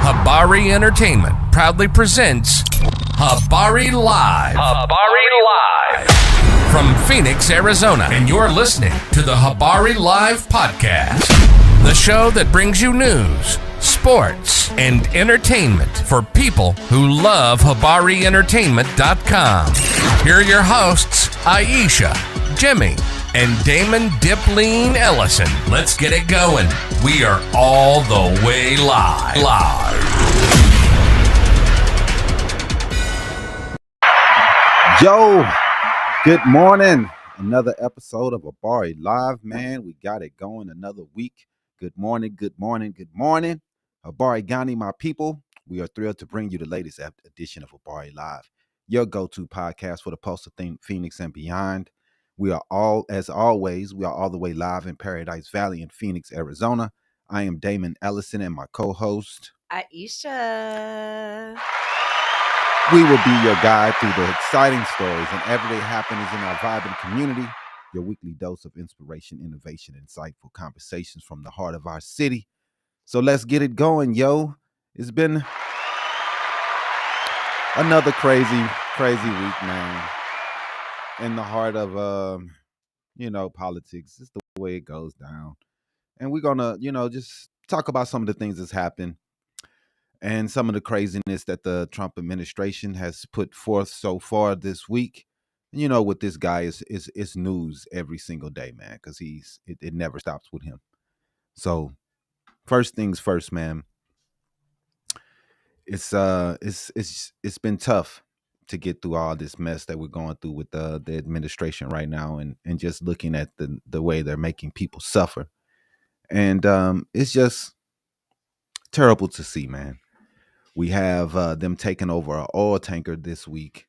Habari Entertainment proudly presents Habari Live. Habari Live. From Phoenix, Arizona. And you're listening to the Habari Live podcast. The show that brings you news, sports, and entertainment for people who love HabariEntertainment.com. Here are your hosts, Aisha, Jimmy, and Damon Dipleen Ellison. Let's get it going. We are all the way live. Yo, good morning. Another episode of Habari Live, man. We got it going another week. Good morning. Habari Ghani, my people. We are thrilled to bring you the latest edition of Habari Live, your go-to podcast for the Pulse of Phoenix and beyond. We are all the way live in Paradise Valley in Phoenix, Arizona. I am Damon Ellison and my co-host, Aisha. We will be your guide through the exciting stories and everyday happenings in our vibrant community, your weekly dose of inspiration, innovation, and insightful conversations from the heart of our city. So let's get it going, yo. It's been another crazy week, man. In the heart of, politics. It's the way it goes down. And we're going to, just talk about some of the things that's happened and some of the craziness that the Trump administration has put forth so far this week. With this guy is news every single day, man, because it never stops with him. So first things first, man. It's been tough to get through all this mess that we're going through with the administration right now, and just looking at the way they're making people suffer. And it's just terrible to see, man. We have them taking over an oil tanker this week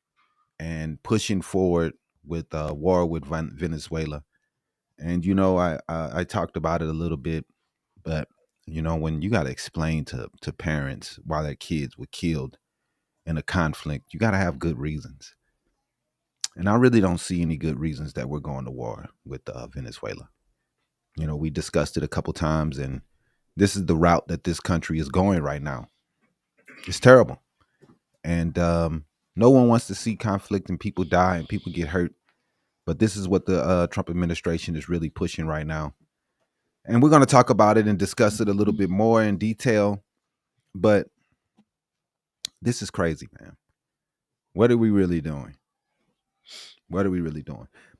and pushing forward with war with Venezuela. And, I talked about it a little bit, but, when you got to explain to parents why their kids were killed in a conflict, you got to have good reasons. And I really don't see any good reasons that we're going to war with Venezuela. We discussed it a couple times, and this is the route that this country is going right now. It's terrible. And no one wants to see conflict and people die and people get hurt. But this is what the Trump administration is really pushing right now. And we're going to talk about it and discuss it a little bit more in detail. But this is crazy, man. What are we really doing? But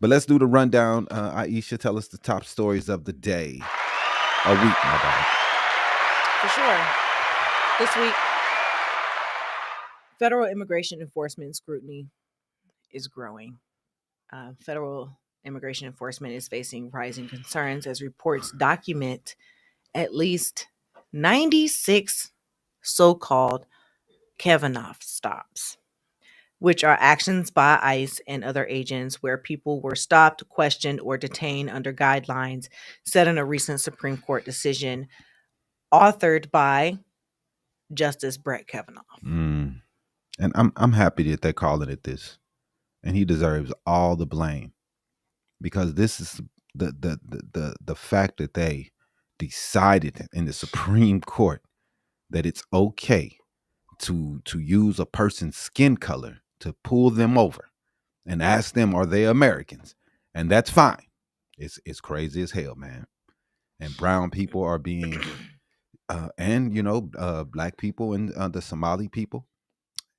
let's do the rundown. Aisha, tell us the top stories of the day. A week, my bad. For sure. This week, federal immigration enforcement scrutiny is growing. Federal immigration enforcement is facing rising concerns as reports document at least 96 so-called Kavanaugh stops, which are actions by ICE and other agents where people were stopped, questioned, or detained under guidelines set in a recent Supreme Court decision authored by Justice Brett Kavanaugh. And I'm happy that they're calling it this, and he deserves all the blame, because this is the fact that they decided in the Supreme Court that it's okay to use a person's skin color to pull them over and ask them, are they Americans? And that's fine. It's crazy as hell, man. And brown people are being black people and the Somali people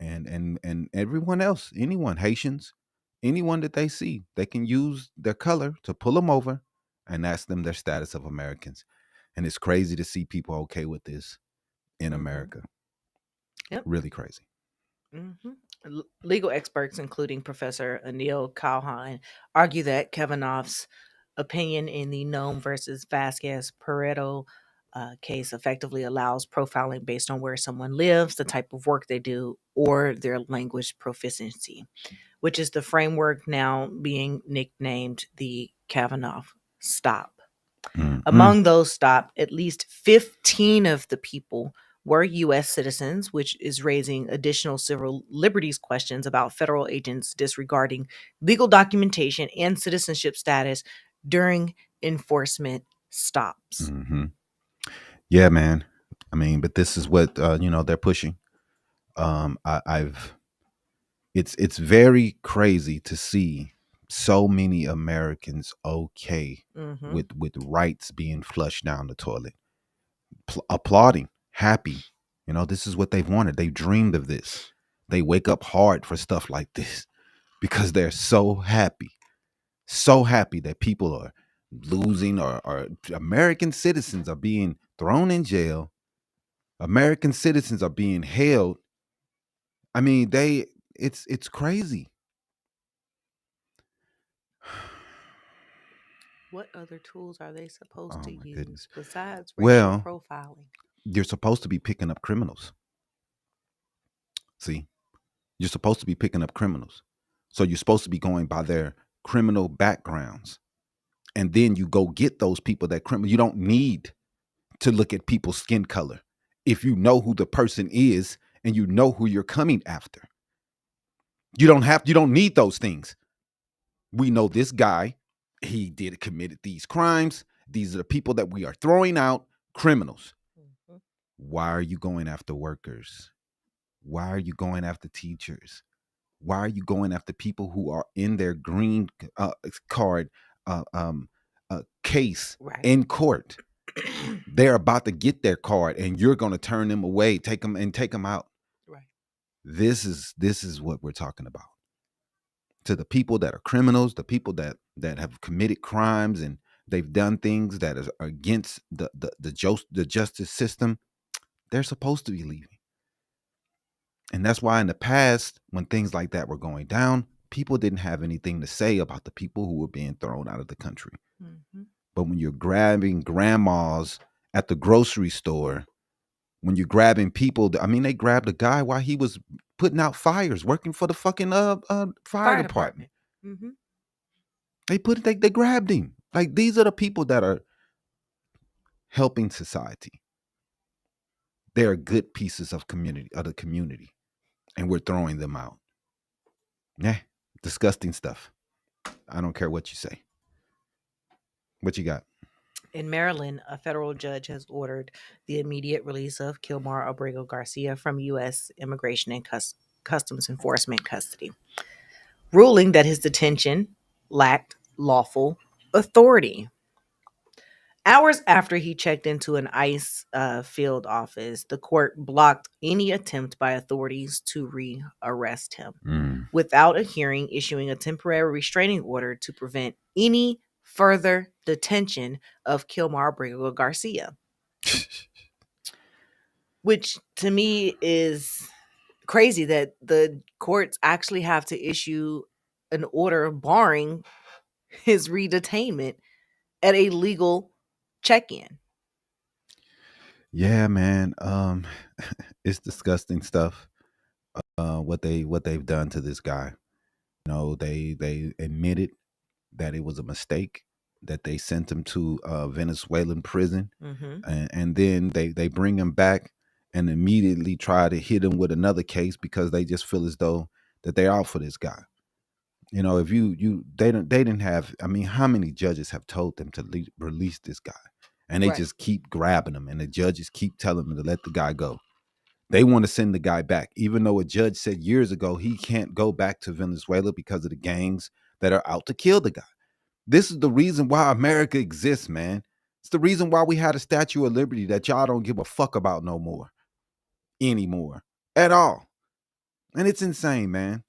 and everyone else, anyone, Haitians, anyone that they see, they can use their color to pull them over and ask them their status of Americans. And it's crazy to see people okay with this in America. Yep. Really crazy. Mm-hmm. Legal experts, including Professor Anil Kauhan, argue that Kavanaugh's opinion in the Nome versus Vasquez-Pareto case effectively allows profiling based on where someone lives, the type of work they do, or their language proficiency, which is the framework now being nicknamed the Kavanaugh stop. Mm-hmm. Among those stopped, at least 15 of the people were U.S. citizens, which is raising additional civil liberties questions about federal agents disregarding legal documentation and citizenship status during enforcement stops. Mm-hmm. Yeah, man. I mean, but this is what they're pushing. I've it's very crazy to see so many Americans okay Mm-hmm. with rights being flushed down the toilet, applauding, happy. This is what they've wanted. They've dreamed of this. They wake up hard for stuff like this because they're so happy that people are losing, or American citizens are being thrown in jail. American citizens are being held. I mean, it's crazy. What other tools are they supposed Oh to my use goodness. besides racial Well, profiling? you're supposed to be picking up criminals. See, you're supposed to be picking up criminals. So you're supposed to be going by their criminal backgrounds. And then you go get those people that criminal. You don't need to look at people's skin color if you know who the person is and you know who you're coming after. You don't need those things. We know this guy, he committed these crimes. These are the people that we are throwing out, criminals. Mm-hmm. Why are you going after workers? Why are you going after teachers? Why are you going after people who are in their green card case Right. in court? They're about to get their card, and you're going to turn them away, take them out. Right. This is what we're talking about. To the people that are criminals, the people that have committed crimes and they've done things that are against the justice system, they're supposed to be leaving. And that's why in the past, when things like that were going down, people didn't have anything to say about the people who were being thrown out of the country. Mm-hmm. But when you're grabbing grandmas at the grocery store, when you're grabbing people, I mean, they grabbed a guy while he was putting out fires, working for the fucking fire department. Mm-hmm. They grabbed him. Like, these are the people that are helping society. They are good pieces of the community, and we're throwing them out. Yeah, disgusting stuff. I don't care what you say. What you got? In Maryland, a federal judge has ordered the immediate release of Kilmar Abrego Garcia from U.S. Immigration and Customs Enforcement custody, ruling that his detention lacked lawful authority. Hours after he checked into an ICE field office, the court blocked any attempt by authorities to re-arrest him without a hearing, issuing a temporary restraining order to prevent any further detention of Kilmar Abrego Garcia. Which to me is crazy that the courts actually have to issue an order barring his redetainment at a legal check-in. Yeah, man. It's disgusting stuff. What they've done to this guy. They admitted that it was a mistake, that they sent him to Venezuelan prison, Mm-hmm. and then they bring him back and immediately try to hit him with another case because they just feel as though that they're out for this guy. If they didn't have. I mean, how many judges have told them to release this guy, and they Right. just keep grabbing him, and the judges keep telling them to let the guy go. They want to send the guy back, even though a judge said years ago he can't go back to Venezuela because of the gangs that are out to kill the guy. This is the reason why America exists, man. It's the reason why we had a Statue of Liberty that y'all don't give a fuck about no more, anymore, at all. And it's insane, man.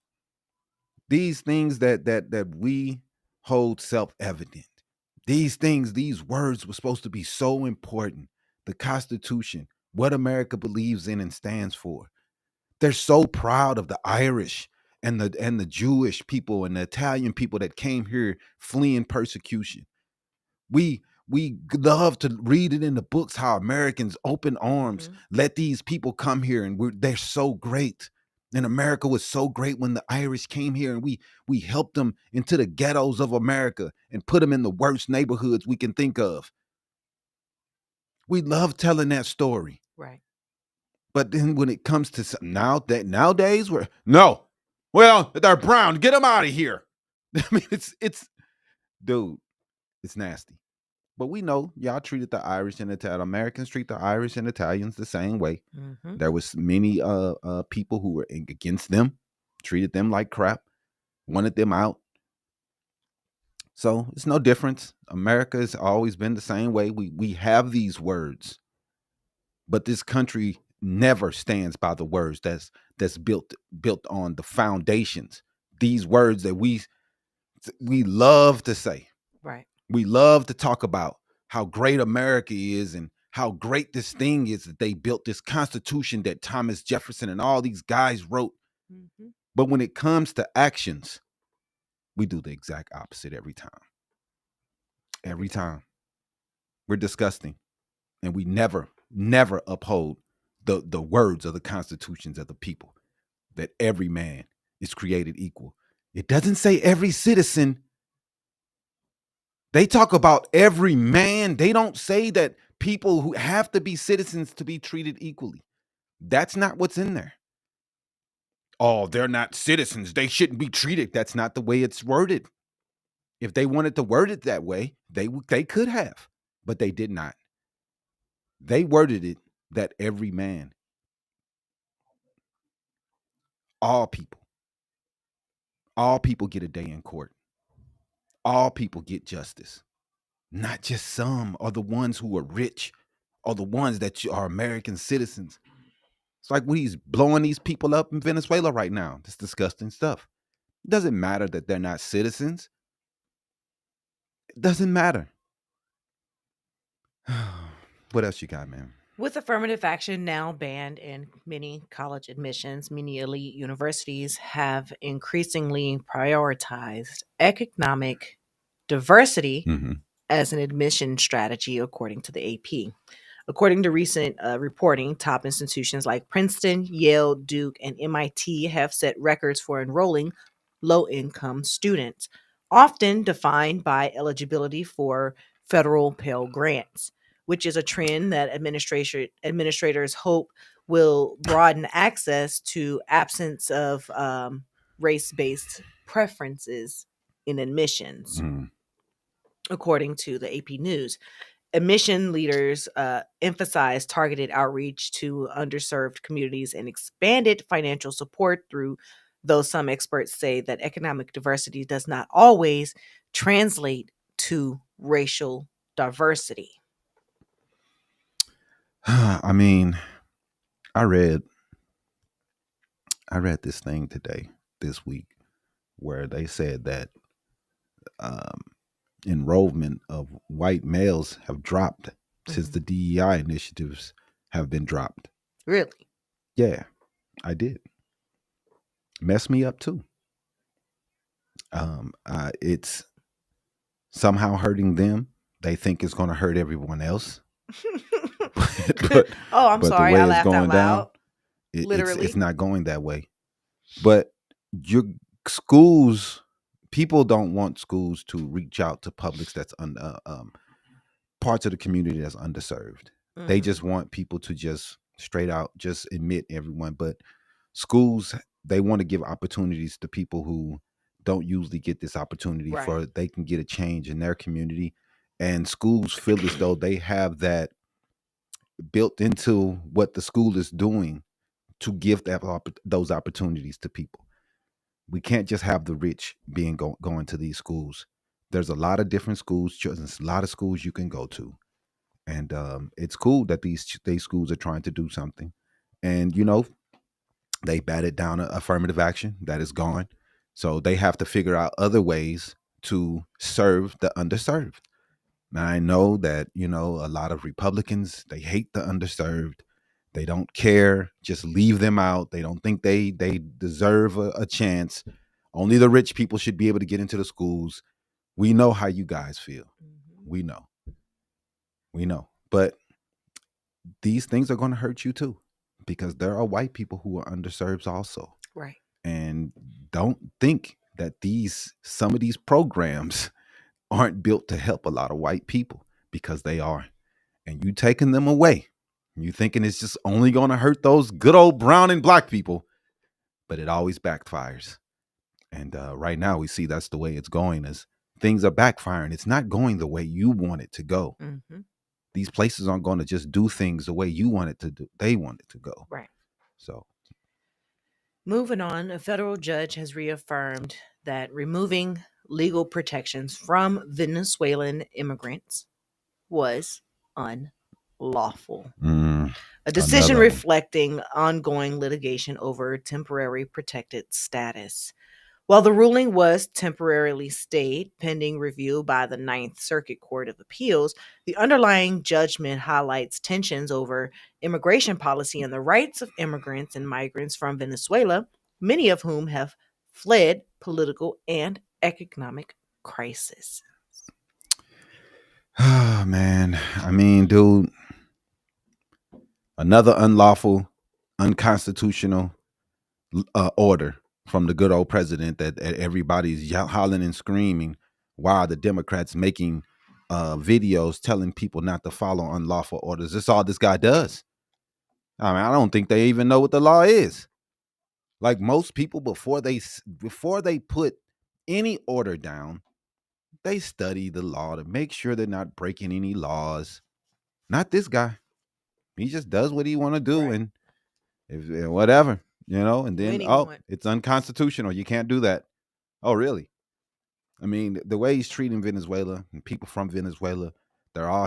These things that we hold self-evident. These things, these words were supposed to be so important. The Constitution, what America believes in and stands for. They're so proud of the Irish and the Jewish people and the Italian people that came here fleeing persecution. We love to read it in the books how Americans open arms, let these people come here, and they're so great. And America was so great when the Irish came here, and we helped them into the ghettos of America and put them in the worst neighborhoods we can think of. We love telling that story. Right. But then when it comes to nowadays, well, they're brown. Get them out of here. I mean, it's dude, it's nasty. But we know y'all treated the Irish and Italian Americans treat the Irish and Italians the same way. Mm-hmm. There was many people who were against them, treated them like crap, wanted them out. So it's no difference. America has always been the same way. We have these words, but this country never stands by the words that's built on the foundations. These words that we love to say. Right. We love to talk about how great America is and how great this thing is that they built this Constitution that Thomas Jefferson and all these guys wrote. Mm-hmm. But when it comes to actions, we do the exact opposite every time. Every time. We're disgusting. And we never uphold the words of the constitutions of the people, that every man is created equal. It doesn't say every citizen. They talk about every man. They don't say that people who have to be citizens to be treated equally. That's not what's in there. Oh, they're not citizens. They shouldn't be treated. That's not the way it's worded. If they wanted to word it that way, they could have, but they did not. They worded it that every man, all people get a day in court. All people get justice. Not just some, or the ones who are rich, or the ones that are American citizens. It's like he's blowing these people up in Venezuela right now. This disgusting stuff. It doesn't matter that they're not citizens. It doesn't matter. What else you got, man? With affirmative action now banned in many college admissions, many elite universities have increasingly prioritized economic diversity as an admission strategy, according to the AP. According to recent reporting, top institutions like Princeton, Yale, Duke, and MIT have set records for enrolling low-income students, often defined by eligibility for federal Pell Grants, which is a trend that administrators hope will broaden access to absence of race-based preferences in admissions, according to the AP News. Admission leaders emphasize targeted outreach to underserved communities and expanded financial support through, though some experts say that economic diversity does not always translate to racial diversity. I mean, I read this thing this week, where they said that enrollment of white males have dropped since the DEI initiatives have been dropped. Really? Yeah, I did. Messed me up too. It's somehow hurting them. They think it's going to hurt everyone else. I'm sorry, I laughed out loud. Literally, it's not going that way. But your schools, people don't want schools to reach out to publics that's parts of the community that's underserved. They just want people to just straight out just admit everyone. But schools, they want to give opportunities to people who don't usually get this opportunity, for they can get a change in their community. And schools feel as though they have that built into what the school is doing to give those opportunities to people. We can't just have the rich being going to these schools. There's a lot of different schools. There's a lot of schools you can go to. And it's cool that these schools are trying to do something. And, they batted down affirmative action. That is gone. So they have to figure out other ways to serve the underserved. Now, I know that, a lot of Republicans, they hate the underserved. They don't care. Just leave them out. They don't think they deserve a chance. Only the rich people should be able to get into the schools. We know how you guys feel. We know. But these things are going to hurt you too, because there are white people who are underserved also. Right. And don't think that some of these programs aren't built to help a lot of white people, because they are. And you taking them away, you thinking it's just only going to hurt those good old brown and black people, but it always backfires. And right now we see that's the way it's going, is things are backfiring. It's not going the way you want it to go. Mm-hmm. These places aren't going to just do things the way you want it to do. They want it to go. Right. So, Moving on, a federal judge has reaffirmed that removing legal protections from Venezuelan immigrants was unlawful. A decision another one. reflecting ongoing litigation over temporary protected status. While the ruling was temporarily stayed pending review by the Ninth Circuit Court of Appeals, the underlying judgment highlights tensions over immigration policy and the rights of immigrants and migrants from Venezuela, many of whom have fled political and economic crisis. Oh, man. I mean, dude, another unlawful, unconstitutional order from the good old president that everybody's hollering and screaming. Why are the Democrats making videos telling people not to follow unlawful orders? That's all this guy does. I mean, I don't think they even know what the law is. Like most people, before they put any order down, they study the law to make sure they're not breaking any laws. Not this guy. He just does what he want to do, Right. and if whatever, and then When he want. it's unconstitutional. You can't do that. Oh, really? I mean, the way he's treating Venezuela and people from Venezuela,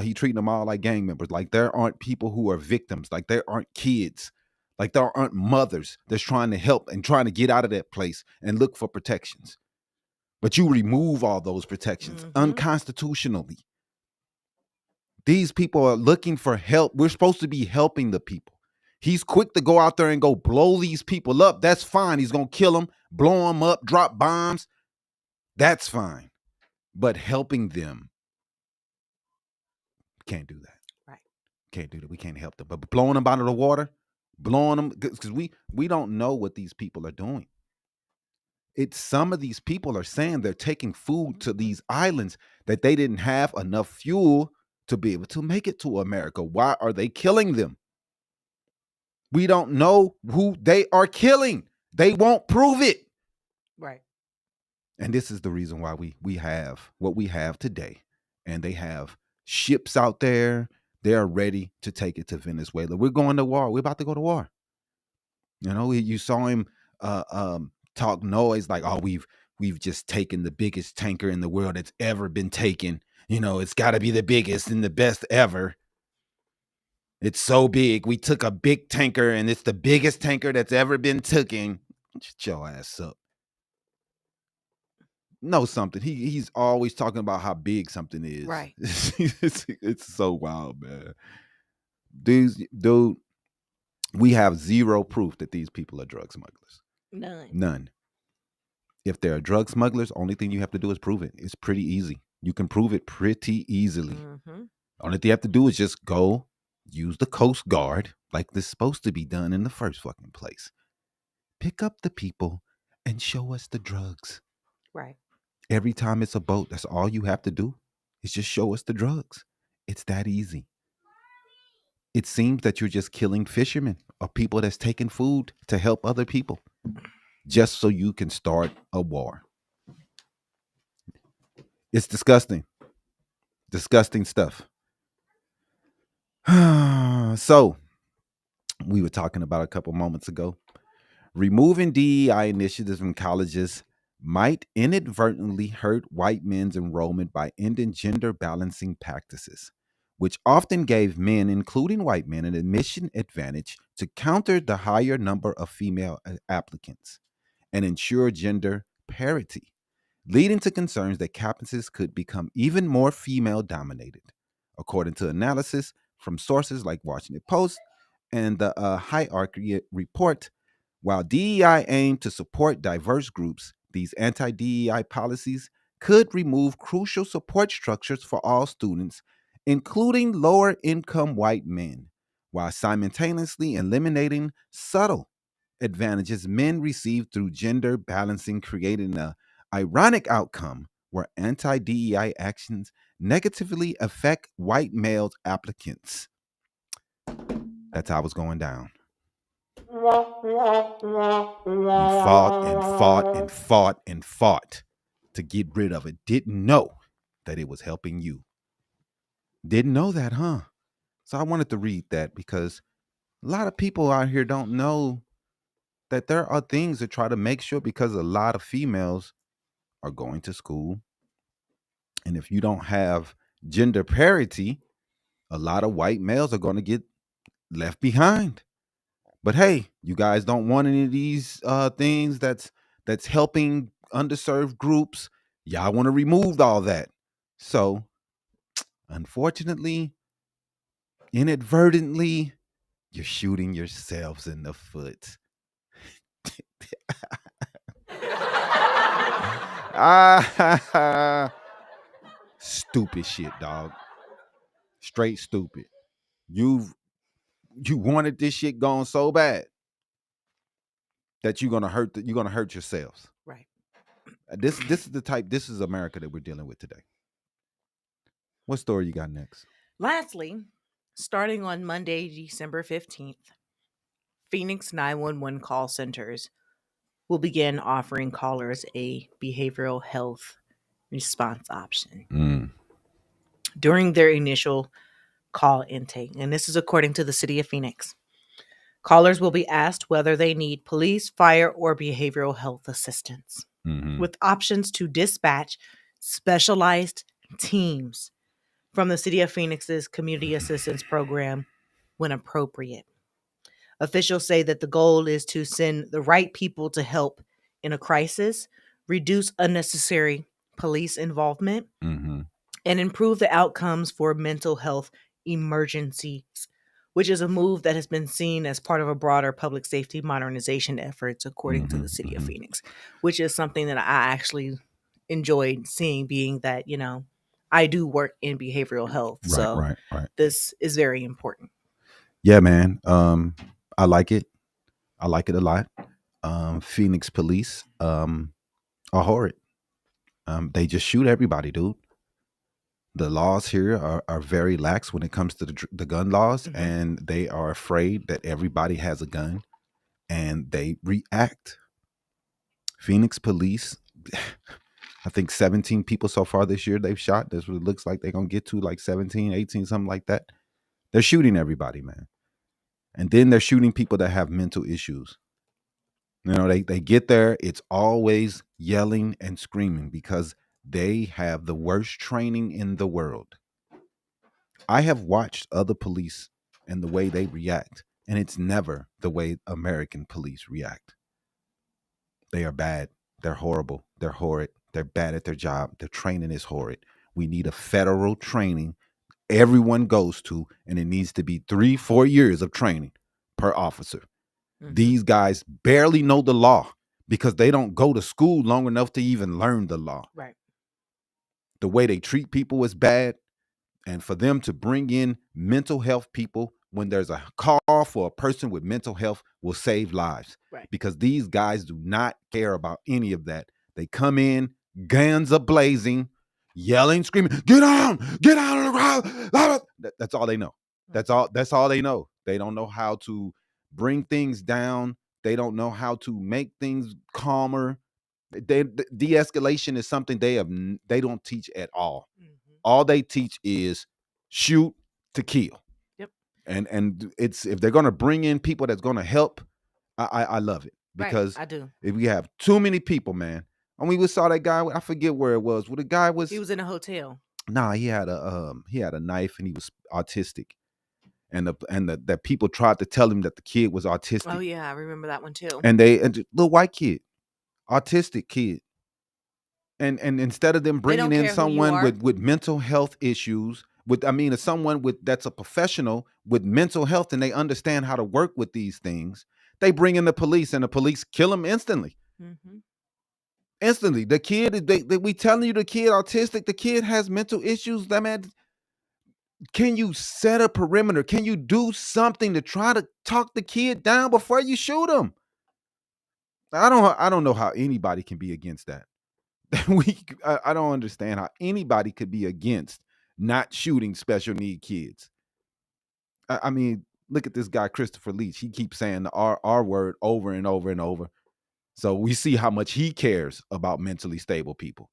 he treating them all like gang members. Like there aren't people who are victims. Like there aren't kids. Like there aren't mothers that's trying to help and trying to get out of that place and look for protections. But you remove all those protections unconstitutionally. These people are looking for help. We're supposed to be helping the people. He's quick to go out there and go blow these people up. That's fine. He's going to kill them, blow them up, drop bombs. That's fine. But helping them, can't do that. Right. Can't do that. We can't help them. But blowing them out of the water, blowing them, because we don't know what these people are doing. Some of these people are saying they're taking food to these islands that they didn't have enough fuel to be able to make it to America. Why are they killing them? We don't know who they are killing. They won't prove it. Right. And this is the reason why we have what we have today. And they have ships out there. They're ready to take it to Venezuela. We're going to war. We're about to go to war. You saw him talk noise like, oh, we've just taken the biggest tanker in the world that's ever been taken. It's got to be the biggest and the best ever. It's so big. We took a big tanker and it's the biggest tanker that's ever been taken. Shut your ass up. Know something. He's always talking about how big something is. Right. It's so wild, man. Dude, we have zero proof that these people are drug smugglers. None. If they're drug smugglers, only thing you have to do is prove it. It's pretty easy. You can prove it pretty easily. Only thing you have to do is just go use the Coast Guard like this is supposed to be done in the first fucking place. Pick up the people and show us the drugs. Right. Every time it's a boat, that's all you have to do is just show us the drugs. It's that easy. It seems that you're just killing fishermen or people that's taking food to help other people just so you can start a war. It's disgusting. Disgusting stuff. So, we were talking about a couple moments ago. Removing DEI initiatives from colleges might inadvertently hurt white men's enrollment by ending gender balancing practices, which often gave men, including white men, an admission advantage to counter the higher number of female applicants and ensure gender parity, leading to concerns that campuses could become even more female dominated. According to analysis from sources like Washington Post and the Hierarchy Report, while DEI aimed to support diverse groups, these anti-DEI policies could remove crucial support structures for all students, including lower-income white men, while simultaneously eliminating subtle advantages men receive through gender balancing, creating an ironic outcome where anti-DEI actions negatively affect white male applicants. That's how it's going down. We fought and fought and fought and fought. to get rid of it. Didn't know that it was helping you. Didn't know that, huh? So I wanted to read that because a lot of people out here don't know that there are things to try to make sure, because a lot of females are going to school. And if you don't have gender parity, a lot of white males are going to get left behind. But hey, you guys don't want any of these things that's helping underserved groups. Y'all want to remove all that. So, unfortunately, inadvertently, you're shooting yourselves in the foot. Stupid shit, dog. Straight stupid. You wanted this shit gone so bad that you're gonna hurt yourselves. Right. This is America that we're dealing with today. What story you got next? Lastly, starting on Monday, December 15th, Phoenix 911 call centers will begin offering callers a behavioral health response option during their initial call intake. And this is according to the city of Phoenix. Callers will be asked whether they need police, fire, or behavioral health assistance, with options to dispatch specialized teams from the city of Phoenix's community assistance program when appropriate. Officials say that the goal is to send the right people to help in a crisis, reduce unnecessary police involvement, and improve the outcomes for mental health emergencies, which is a move that has been seen as part of a broader public safety modernization efforts, according to the city of Phoenix, which is something that I actually enjoyed seeing, being that, I do work in behavioral health. Right. This is very important. Yeah, man. I like it. I like it a lot. Phoenix police are horrid. They just shoot everybody, dude. The laws here are very lax when it comes to the gun laws, and they are afraid that everybody has a gun, and they react. Phoenix police, I think 17 people so far this year they've shot. That's what it looks like they're going to get to, like 17, 18, something like that. They're shooting everybody, man. And then they're shooting people that have mental issues. They get there, it's always yelling and screaming because they have the worst training in the world. I have watched other police and the way they react, and it's never the way American police react. They are bad. They're horrible. They're horrid. They're bad at their job. Their training is horrid. We need a federal training everyone goes to, and it needs to be 3-4 years of training per officer. These guys barely know the law because they don't go to school long enough to even learn the law. Right. The way they treat people is bad. And for them to bring in mental health people when there's a call for a person with mental health will save lives. Right. Because these guys do not care about any of that. They come in, guns a-blazing, yelling, screaming, get out of the ground. That's all they know. That's all they know. They don't know how to bring things down. They don't know how to make things calmer. De-escalation is something they don't teach at all. All they teach is shoot to kill. Yep. And it's, if they're going to bring in people that's going to help, I love it, because right, I do. If we have too many people, man. I mean, we saw that guy. I forget where it was. Where the guy was. He was in a hotel. Nah, he had a knife and he was autistic, and the people tried to tell him that the kid was autistic. Oh yeah, I remember that one too. And the little white kid, autistic kid. And instead of them bringing in someone with mental health issues, someone that's a professional with mental health and they understand how to work with these things, they bring in the police and the police kill him instantly. Instantly. The kid, we telling you the kid autistic, the kid has mental issues. That man, can you set a perimeter? Can you do something to try to talk the kid down before you shoot him? I don't know how anybody can be against that. I don't understand how anybody could be against not shooting special need kids. I mean, look at this guy, Christopher Leach. He keeps saying the R word over and over and over. So we see how much he cares about mentally stable people.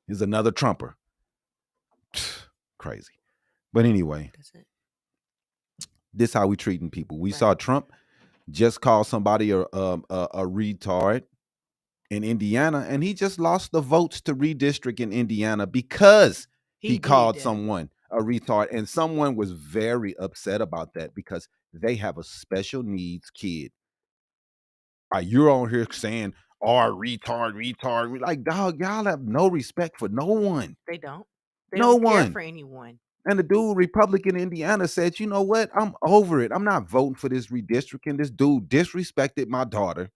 He's another Trumper. Crazy. But anyway, That's it. this how we treating people. We Right. saw Trump just call somebody a retard in Indiana, and he just lost the votes to redistrict in Indiana because he called someone a retard, and someone was very upset about that because they have a special needs kid. You're on here saying, retard. Like, dog, y'all have no respect for no one. They don't. They No don't care one. for anyone. And the dude, Republican Indiana, said, you know what? I'm over it. I'm not voting for this redistricting. This dude disrespected my daughter.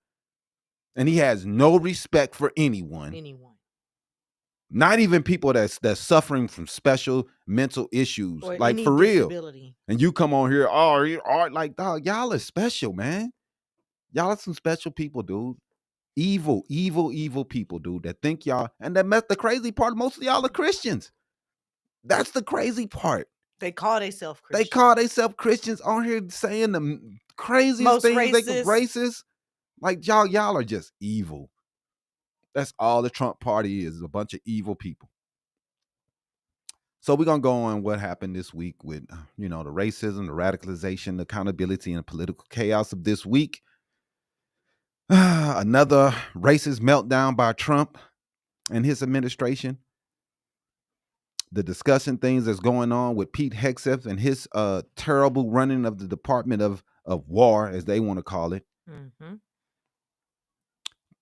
And he has no respect for anyone. Not even people that's suffering from special mental issues. Or like, any for real. disability. And you come on here, like, dog, y'all are special, man. Y'all are some special people, dude. Evil people, dude, that think y'all. And the crazy part, most of y'all are Christians. That's the crazy part. They call themselves Christians. They call themselves Christians on here saying the craziest Most things racist. they can racist. Like, y'all are just evil. That's all the Trump party is, a bunch of evil people. So we're going to go on what happened this week with, the racism, the radicalization, the accountability, and political chaos of this week. Another racist meltdown by Trump and his administration. The discussion things that's going on with Pete Hegseth and his terrible running of the Department of War, as they want to call it. Mm-hmm.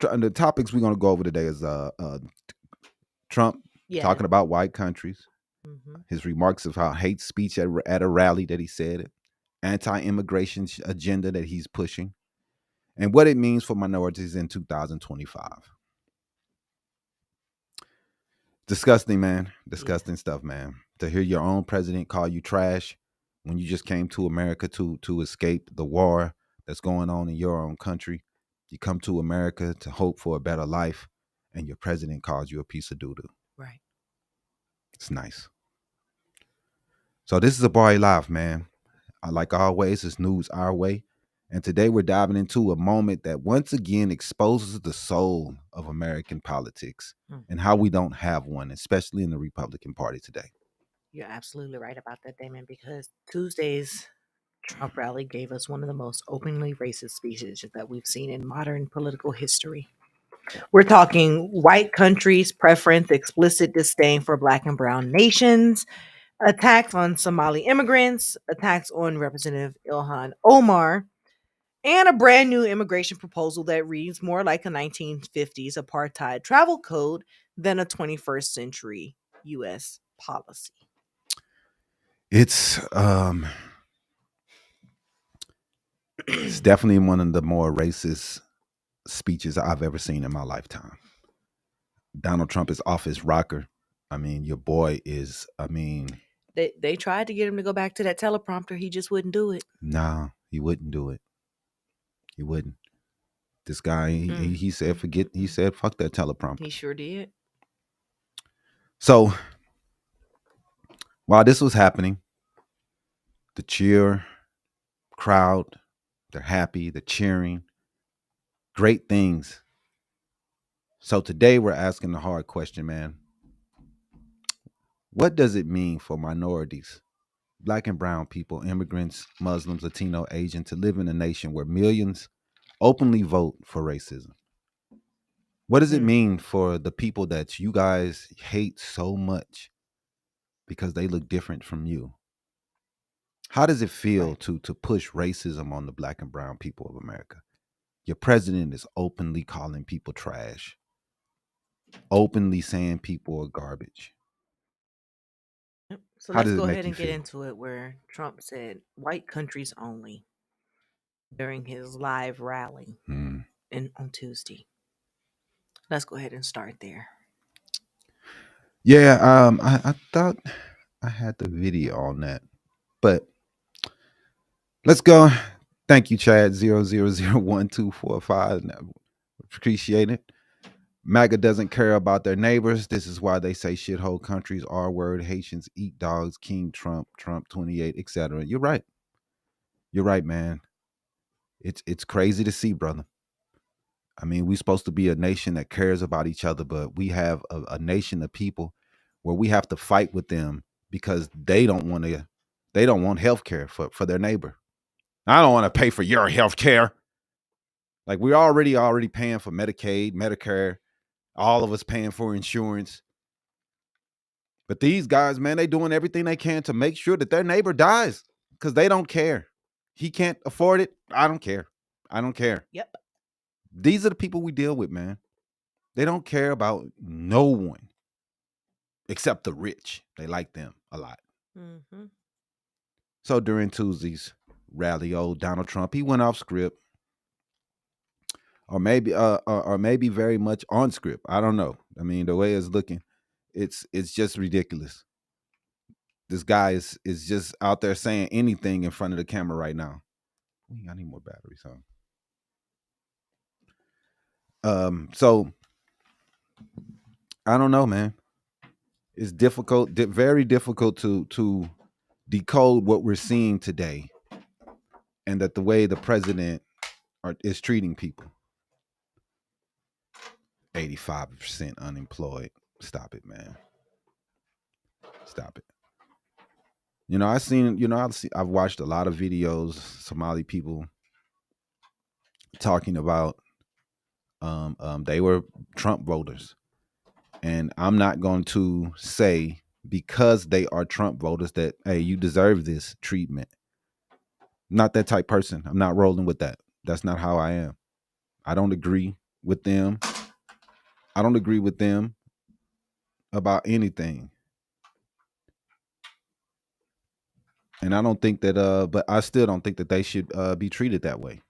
And the topics we're going to go over today is Trump talking about white countries, his remarks of how hate speech at a rally that he said, anti-immigration agenda that he's pushing, and what it means for minorities in 2025. Disgusting, man. Disgusting stuff, man. To hear your own president call you trash when you just came to America to escape the war that's going on in your own country. You come to America to hope for a better life, and your president calls you a piece of doo-doo. Right. It's nice. So this is Habari Live, man. Like always, it's news our way. And today we're diving into a moment that once again exposes the soul of American politics and how we don't have one, especially in the Republican Party today. You're absolutely right about that, Damon, because Tuesday's Trump rally gave us one of the most openly racist speeches that we've seen in modern political history. We're talking white countries' preference, explicit disdain for Black and brown nations, attacks on Somali immigrants, attacks on Representative Ilhan Omar, and a brand new immigration proposal that reads more like a 1950s apartheid travel code than a 21st century U.S. policy. It's definitely one of the more racist speeches I've ever seen in my lifetime. Donald Trump is off his rocker. I mean, your boy is, They tried to get him to go back to that teleprompter. He just wouldn't do it. Nah, he wouldn't do it. He wouldn't. This guy, he said, he said, fuck that teleprompter. He sure did. So while this was happening, the cheer crowd, they're happy, they're cheering, great things. So today we're asking the hard question, man. What does it mean for minorities, Black and brown people, immigrants, Muslims, Latino, Asian, to live in a nation where millions openly vote for racism? What does it mean for the people that you guys hate so much because they look different from you? How does it feel to push racism on the Black and brown people of America? Your president is openly calling people trash, openly saying people are garbage. So let's go ahead and get into it, where Trump said white countries only during his live rally on Tuesday. Let's go ahead and start there. Yeah, I thought I had the video on that, but let's go. Thank you, Chad 0001245. Appreciate it. MAGA doesn't care about their neighbors. This is why they say shithole countries, R-word, Haitians eat dogs, King Trump, Trump 28, etc. You're right. You're right, man. It's crazy to see, brother. I mean, we're supposed to be a nation that cares about each other, but we have a nation of people where we have to fight with them because they don't want health care for their neighbor. I don't want to pay for your health care. Like, we're already paying for Medicaid, Medicare, all of us paying for insurance. But these guys, man, they doing everything they can to make sure that their neighbor dies because they don't care. He can't afford it. I don't care. I don't care. Yep. These are the people we deal with, man. They don't care about no one except the rich. They like them a lot. Mm-hmm. So during Tuesday's rally, old Donald Trump, he went off script, or maybe very much on script. I don't know. I mean, the way it's looking, it's just ridiculous. This guy is just out there saying anything in front of the camera right now. I need more batteries, huh? So I don't know, man. It's difficult, very difficult to decode what we're seeing today, and that the way the president is treating people. 85% unemployed. Stop it, man. Stop it. I've watched a lot of videos, Somali people talking about they were Trump voters. And I'm not going to say because they are Trump voters that, hey, you deserve this treatment. Not that type person. I'm not rolling with that. That's not how I am. I don't agree with them. I don't agree with them about anything. And I don't think that but I still don't think that they should be treated that way.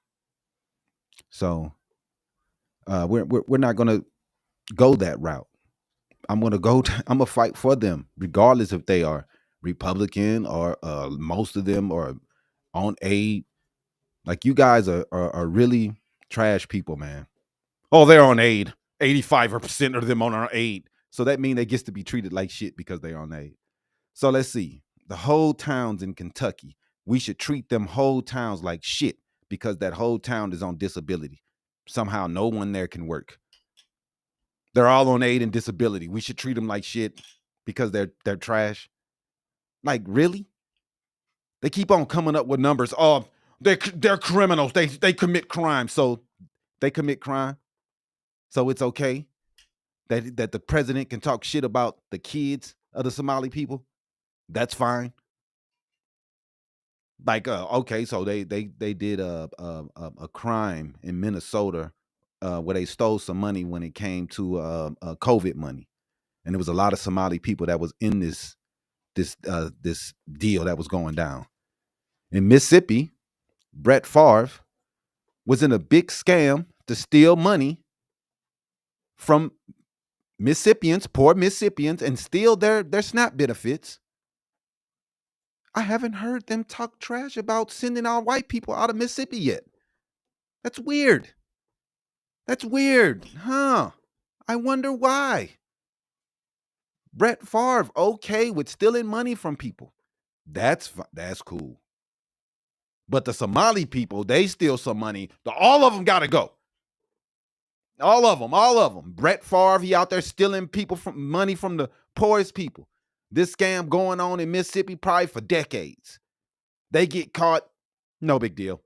So we're not going to go that route. I'm gonna fight for them, regardless if they are Republican or most of them are on aid. Like, you guys are really trash people, man. Oh, they're on aid. 85% of them on our aid. So that means they gets to be treated like shit because they're on aid. So let's see. The whole towns in Kentucky, we should treat them whole towns like shit because that whole town is on disability. Somehow no one there can work. They're all on aid and disability. We should treat them like shit because they're trash. Like, really? They keep on coming up with numbers. Oh, they're criminals. They commit crime. So they commit crime. So it's okay that the president can talk shit about the kids of the Somali people. That's fine. Like, okay, so they did a crime in Minnesota where they stole some money when it came to COVID money, and there was a lot of Somali people that was in this deal that was going down. In Mississippi, Brett Favre was in a big scam to steal money from Mississippians, poor Mississippians, and steal their SNAP benefits. I haven't heard them talk trash about sending our white people out of Mississippi yet. That's weird. That's weird, huh? I wonder why. Brett Favre, okay with stealing money from people. That's cool. But the Somali people, they steal some money. All of them got to go. All of them. Brett Favre, he out there stealing people from money from the poorest people. This scam going on in Mississippi probably for decades. They get caught, no big deal.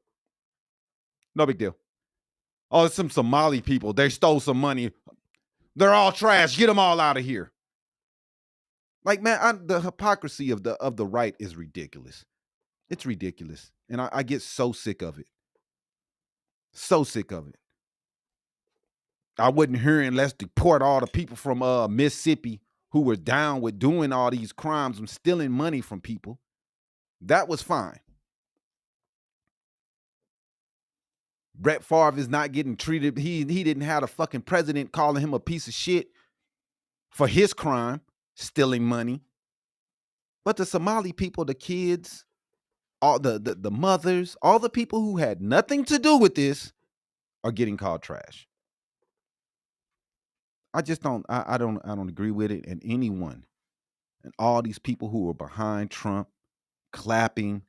No big deal. Oh, it's some Somali people. They stole some money. They're all trash. Get them all out of here. Like, man, the hypocrisy of the right is ridiculous. It's ridiculous. And I get so sick of it. So sick of it. I wouldn't hear it. Let's deport all the people from Mississippi who were down with doing all these crimes and stealing money from people. That was fine. Brett Favre is not getting treated. He didn't have a fucking president calling him a piece of shit for his crime, stealing money. But the Somali people, the kids, all the mothers, all the people who had nothing to do with this are getting called trash. I just don't agree with it. And anyone and all these people who are behind Trump, clapping,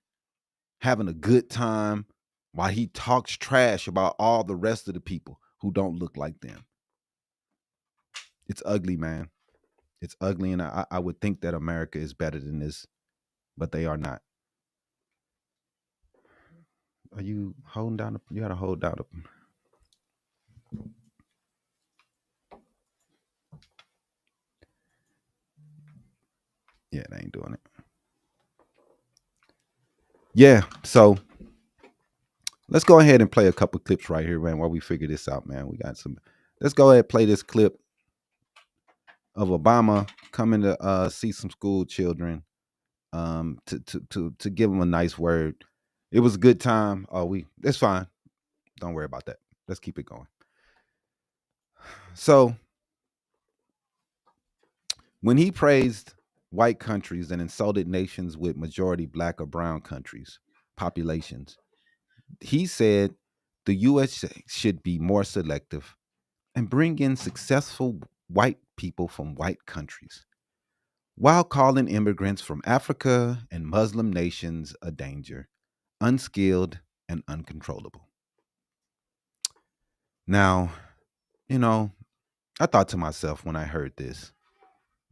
having a good time while he talks trash about all the rest of the people, who don't look like them. It's ugly, man. It's ugly, and I would think that America is better than this, but they are not. Are you holding down? You gotta hold down. Yeah, they ain't doing it. Yeah, so let's go ahead and play a couple clips right here, man, while we figure this out, man. We got some. Let's go ahead and play this clip of Obama coming to see some school children, to give them a nice word. It was a good time. It's fine. Don't worry about that. Let's keep it going. So when he praised white countries and insulted nations with majority black or brown countries, populations, he said the U.S. should be more selective and bring in successful white people from white countries, while calling immigrants from Africa and Muslim nations a danger, unskilled and uncontrollable. Now, I thought to myself when I heard this,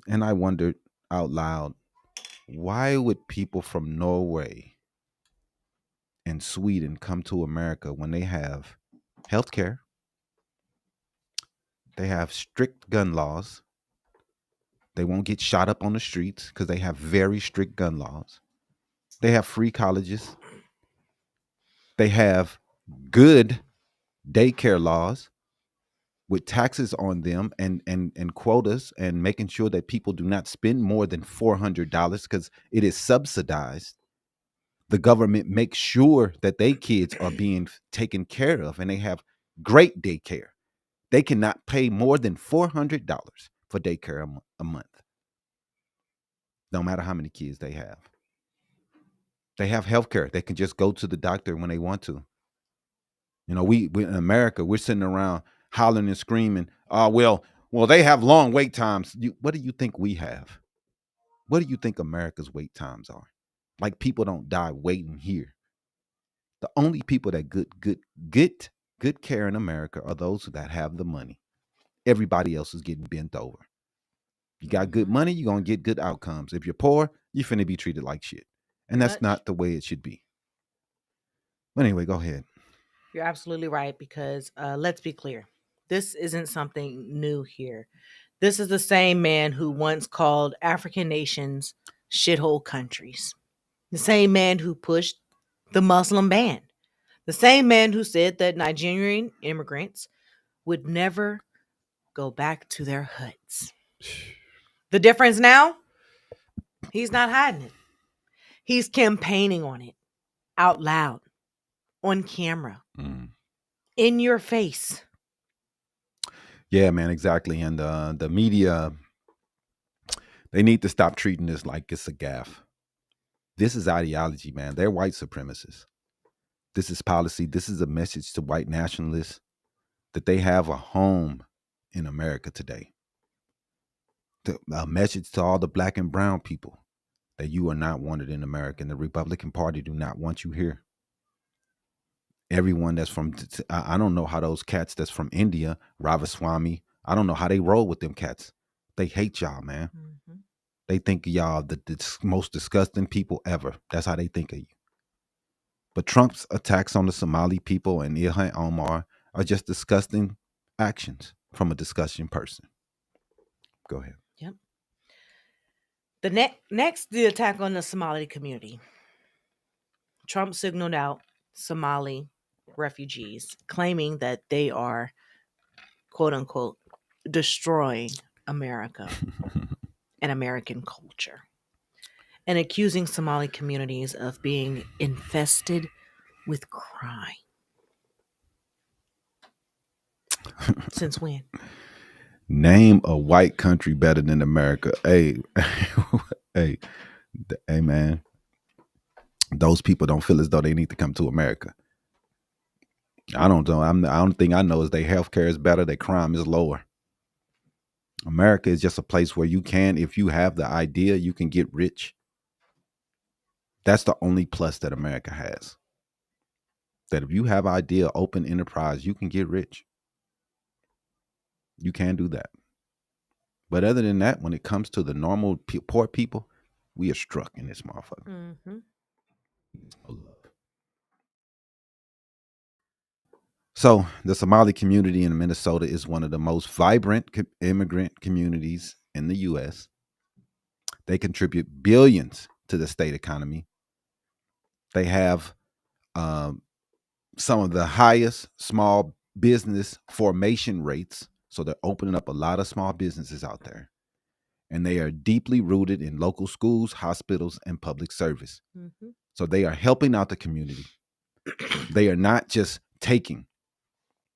and I wondered out loud, why would people from Norway and Sweden come to America when they have health care, they have strict gun laws, they won't get shot up on the streets because they have very strict gun laws, they have free colleges, they have good daycare laws with taxes on them and quotas and making sure that people do not spend more than $400 because it is subsidized. The government makes sure that their kids are being taken care of and they have great daycare. They cannot pay more than $400 for daycare a month, no matter how many kids they have. They have health care. They can just go to the doctor when they want to. We in America, we're sitting around hollering and screaming. Well, they have long wait times. What do you think we have? What do you think America's wait times are? Like, people don't die waiting here. The only people that get good care in America are those that have the money. Everybody else is getting bent over. You got good money, you're gonna get good outcomes. If you're poor, you're finna be treated like shit. And that's not the way it should be. But anyway, go ahead. You're absolutely right, because let's be clear. This isn't something new here. This is the same man who once called African nations shithole countries. The same man who pushed the Muslim ban. The same man who said that Nigerian immigrants would never go back to their hoods. The difference now? He's not hiding it. He's campaigning on it out loud, on camera, in your face. Yeah, man, exactly. And the media, they need to stop treating this like it's a gaffe. This is ideology, man. They're white supremacists. This is policy. This is a message to white nationalists that they have a home in America today. A message to all the black and brown people that you are not wanted in America, and the Republican Party do not want you here. Everyone that's from, I don't know how those cats that's from India, Ramaswamy, I don't know how they roll with them cats. They hate y'all, man. Mm-hmm. They think y'all the most disgusting people ever. That's how they think of you. But Trump's attacks on the Somali people and Ilhan Omar are just disgusting actions from a disgusting person. Go ahead. Yep. The next, the attack on the Somali community. Trump signaled out Somali refugees, claiming that they are, quote unquote, destroying America and American culture, and accusing Somali communities of being infested with crime. Since when? Name a white country better than America. Hey, hey, man. Those people don't feel as though they need to come to America. I don't know. The only thing I know is their healthcare is better, their crime is lower. America is just a place where you can, if you have the idea, you can get rich. That's the only plus that America has. That if you have idea, open enterprise, you can get rich. You can do that. But other than that, when it comes to the normal poor people, we are struck in this motherfucker. Mm-hmm. No love. So the Somali community in Minnesota is one of the most vibrant immigrant communities in the U.S. They contribute billions to the state economy. They have some of the highest small business formation rates. So they're opening up a lot of small businesses out there. And they are deeply rooted in local schools, hospitals, and public service. Mm-hmm. So they are helping out the community. They are not just taking.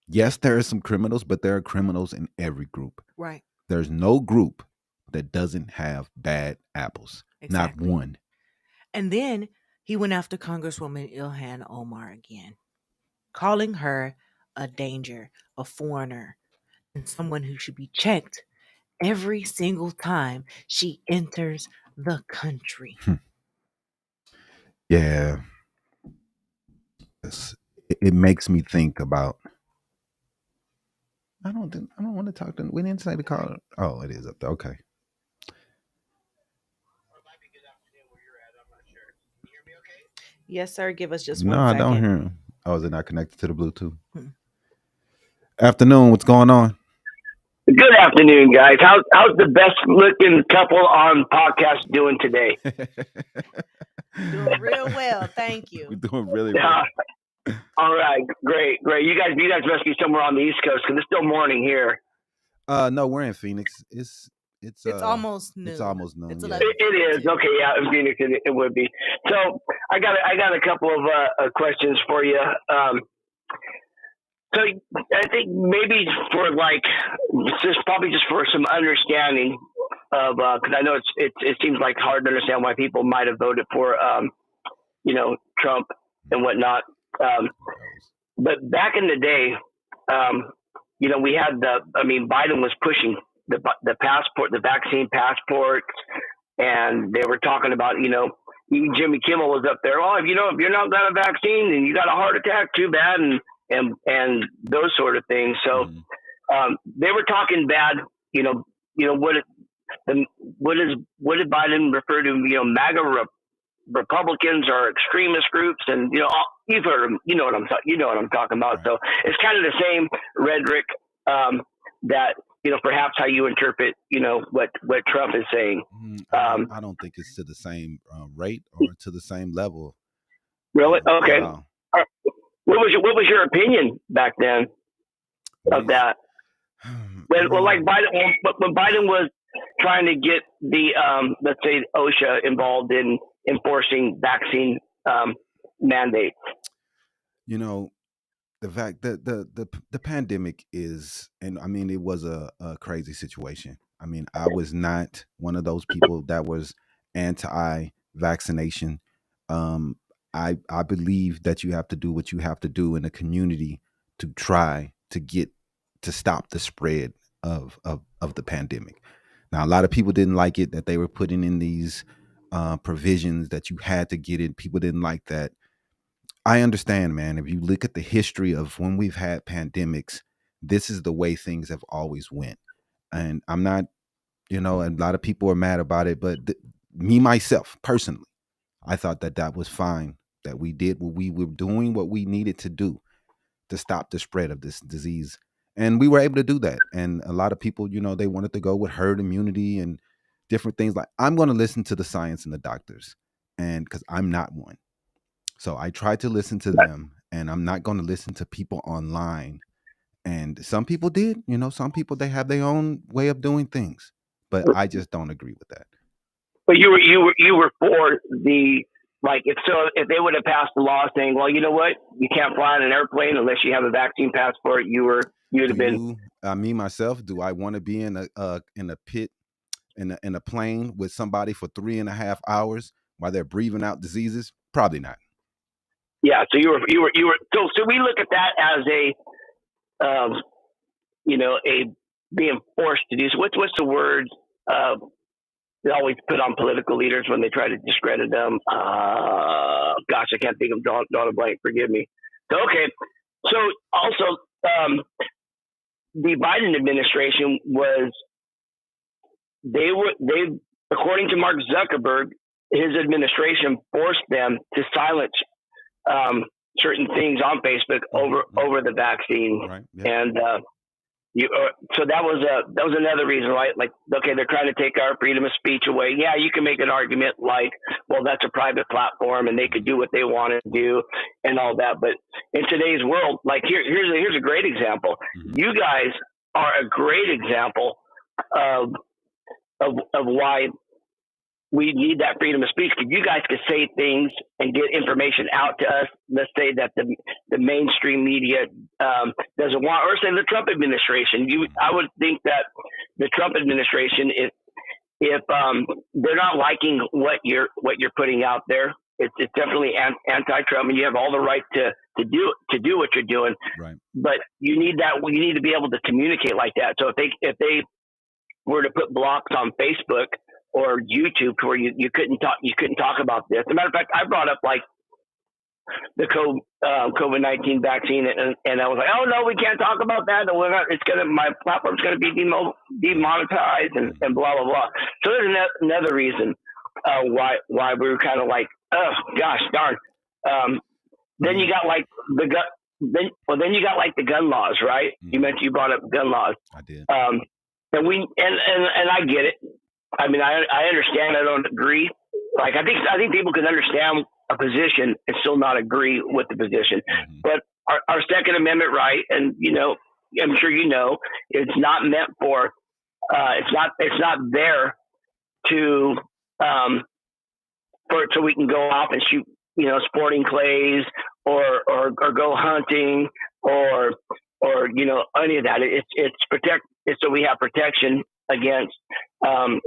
Yes, there are some criminals, but there are criminals in every group. Right. There's no group that doesn't have bad apples. Exactly. Not one. And then he went after Congresswoman Ilhan Omar again, calling her a danger, a foreigner, and someone who should be checked every single time she enters the country. Yeah. It makes me think about. I don't want to talk to. We didn't say the call. Oh, it is up there. Okay. Yes, sir. Give us just No, one I second. don't hear him. Oh, is it not connected to the Bluetooth? Hmm. Afternoon. What's going on? Good afternoon, guys. How's the best looking couple on podcast doing today? Doing real well, thank We're you. doing really well. All right, great. You guys must be somewhere on the East Coast because it's still morning here. No, we're in Phoenix. It's almost noon. It's almost noon. It's Yeah. 11. It is okay. Yeah, in Phoenix it would be. So I got a couple of questions for you. So I think maybe for probably just for some understanding of because I know it seems like hard to understand why people might have voted for Trump and whatnot. But back in the day, we had Biden was pushing the passport, the vaccine passport, and they were talking about Jimmy Kimmel was up there. Oh, if you're not got a vaccine and you got a heart attack, too bad, and those sort of things. So they were talking bad. What did Biden refer to? MAGA Republicans or extremist groups, and you've heard them. You know what I'm talking about. So it's kind of the same rhetoric that perhaps how you interpret what Trump is saying. I don't think it's to the same rate or to the same level. Really? Okay. What was your opinion back then of that? When Biden was trying to get the let's say OSHA involved in enforcing vaccine mandates. The fact that the pandemic is, and I mean, it was a crazy situation. I mean, I was not one of those people that was anti-vaccination. I believe that you have to do what you have to do in the community to try to stop the spread of the pandemic. Now, a lot of people didn't like it that they were putting in these provisions that you had to get it. People didn't like that. I understand, man. If you look at the history of when we've had pandemics, this is the way things have always went. And I'm not, and a lot of people are mad about it, but me, myself, personally, I thought that was fine, that we did what we were doing, what we needed to do to stop the spread of this disease. And we were able to do that. And a lot of people, they wanted to go with herd immunity and different things. Like, I'm going to listen to the science and the doctors, and because I'm not one. So I try to listen to them, and I'm not going to listen to people online. And some people did, some people, they have their own way of doing things, but I just don't agree with that. But you were for the, if they would have passed the law saying, well, you know what, you can't fly on an airplane unless you have a vaccine passport, you'd have been. Me myself, do I want to be in a pit in a plane with somebody for 3.5 hours while they're breathing out diseases? Probably not. Yeah, so you were so we look at that as a being forced to do so. What's the word they always put on political leaders when they try to discredit them? Gosh, I can't think of drawing a blank. Forgive me. So okay, so also the Biden administration was they according to Mark Zuckerberg, his administration forced them to silence certain things on Facebook over the vaccine, right. Yeah. and so that was another reason, right? Like, okay, they're trying to take our freedom of speech away. Yeah, you can make an argument like, well, that's a private platform and they could do what they want to do and all that. But in today's world, like here's a great example. Mm-hmm. You guys are a great example of why we need that freedom of speech, because you guys could say things and get information out to us. Let's say that the mainstream media doesn't want, or say the Trump administration. I would think that the Trump administration, if they're not liking what you're putting out there, it's definitely anti-Trump, and you have all the right to do what you're doing. Right. But you need to be able to communicate like that. So if they were to put blocks on Facebook or YouTube where you couldn't talk about this. As a matter of fact, I brought up like the COVID-19 vaccine, and I was like, oh no, we can't talk about that. My platform's gonna be demonetized and blah blah blah. So there's another reason why we were kind of like, oh gosh darn. Then you got like the gun laws, right? Mm-hmm. You brought up gun laws. I did. And I get it. I mean, I understand. I don't agree. Like, I think people can understand a position and still not agree with the position. Mm-hmm. But our Second Amendment right, and I'm sure it's not meant for. It's not there to so we can go off and shoot sporting clays or go hunting or any of that. It's so we have protection against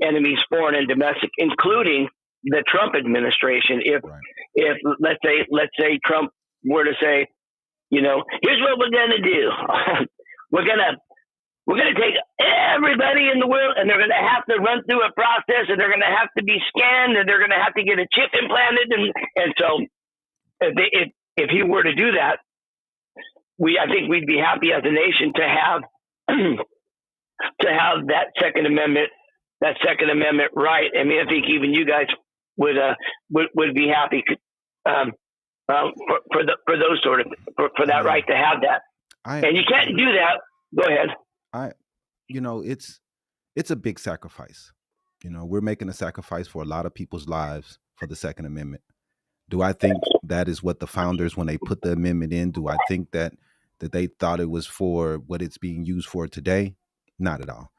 enemies, foreign and domestic, including the Trump administration. If let's say Trump were to say, here's what we're gonna do. we're gonna take everybody in the world, and they're gonna have to run through a process, and they're gonna have to be scanned, and they're gonna have to get a chip implanted, and so if he were to do that, I think we'd be happy as a nation to have that Second Amendment right. I mean, I think even you guys would be happy for those sort of for that right to have that. And you can't do that. Go ahead. It's a big sacrifice. We're making a sacrifice for a lot of people's lives for the Second Amendment. Do I think that is what the founders, when they put the amendment in, do I think that they thought it was for what it's being used for today? Not at all.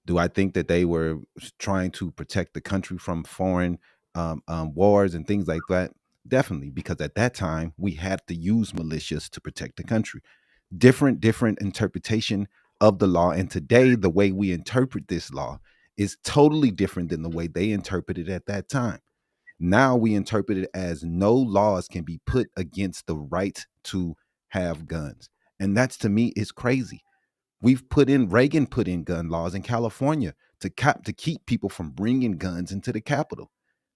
Do I think that they were trying to protect the country from foreign wars and things like that? Definitely, because at that time we had to use militias to protect the country. Different interpretation of the law, and today the way we interpret this law is totally different than the way they interpreted it at that time. Now we interpret it as no laws can be put against the right to have guns, and that's, to me, is crazy. Reagan put in gun laws in California to keep people from bringing guns into the Capitol.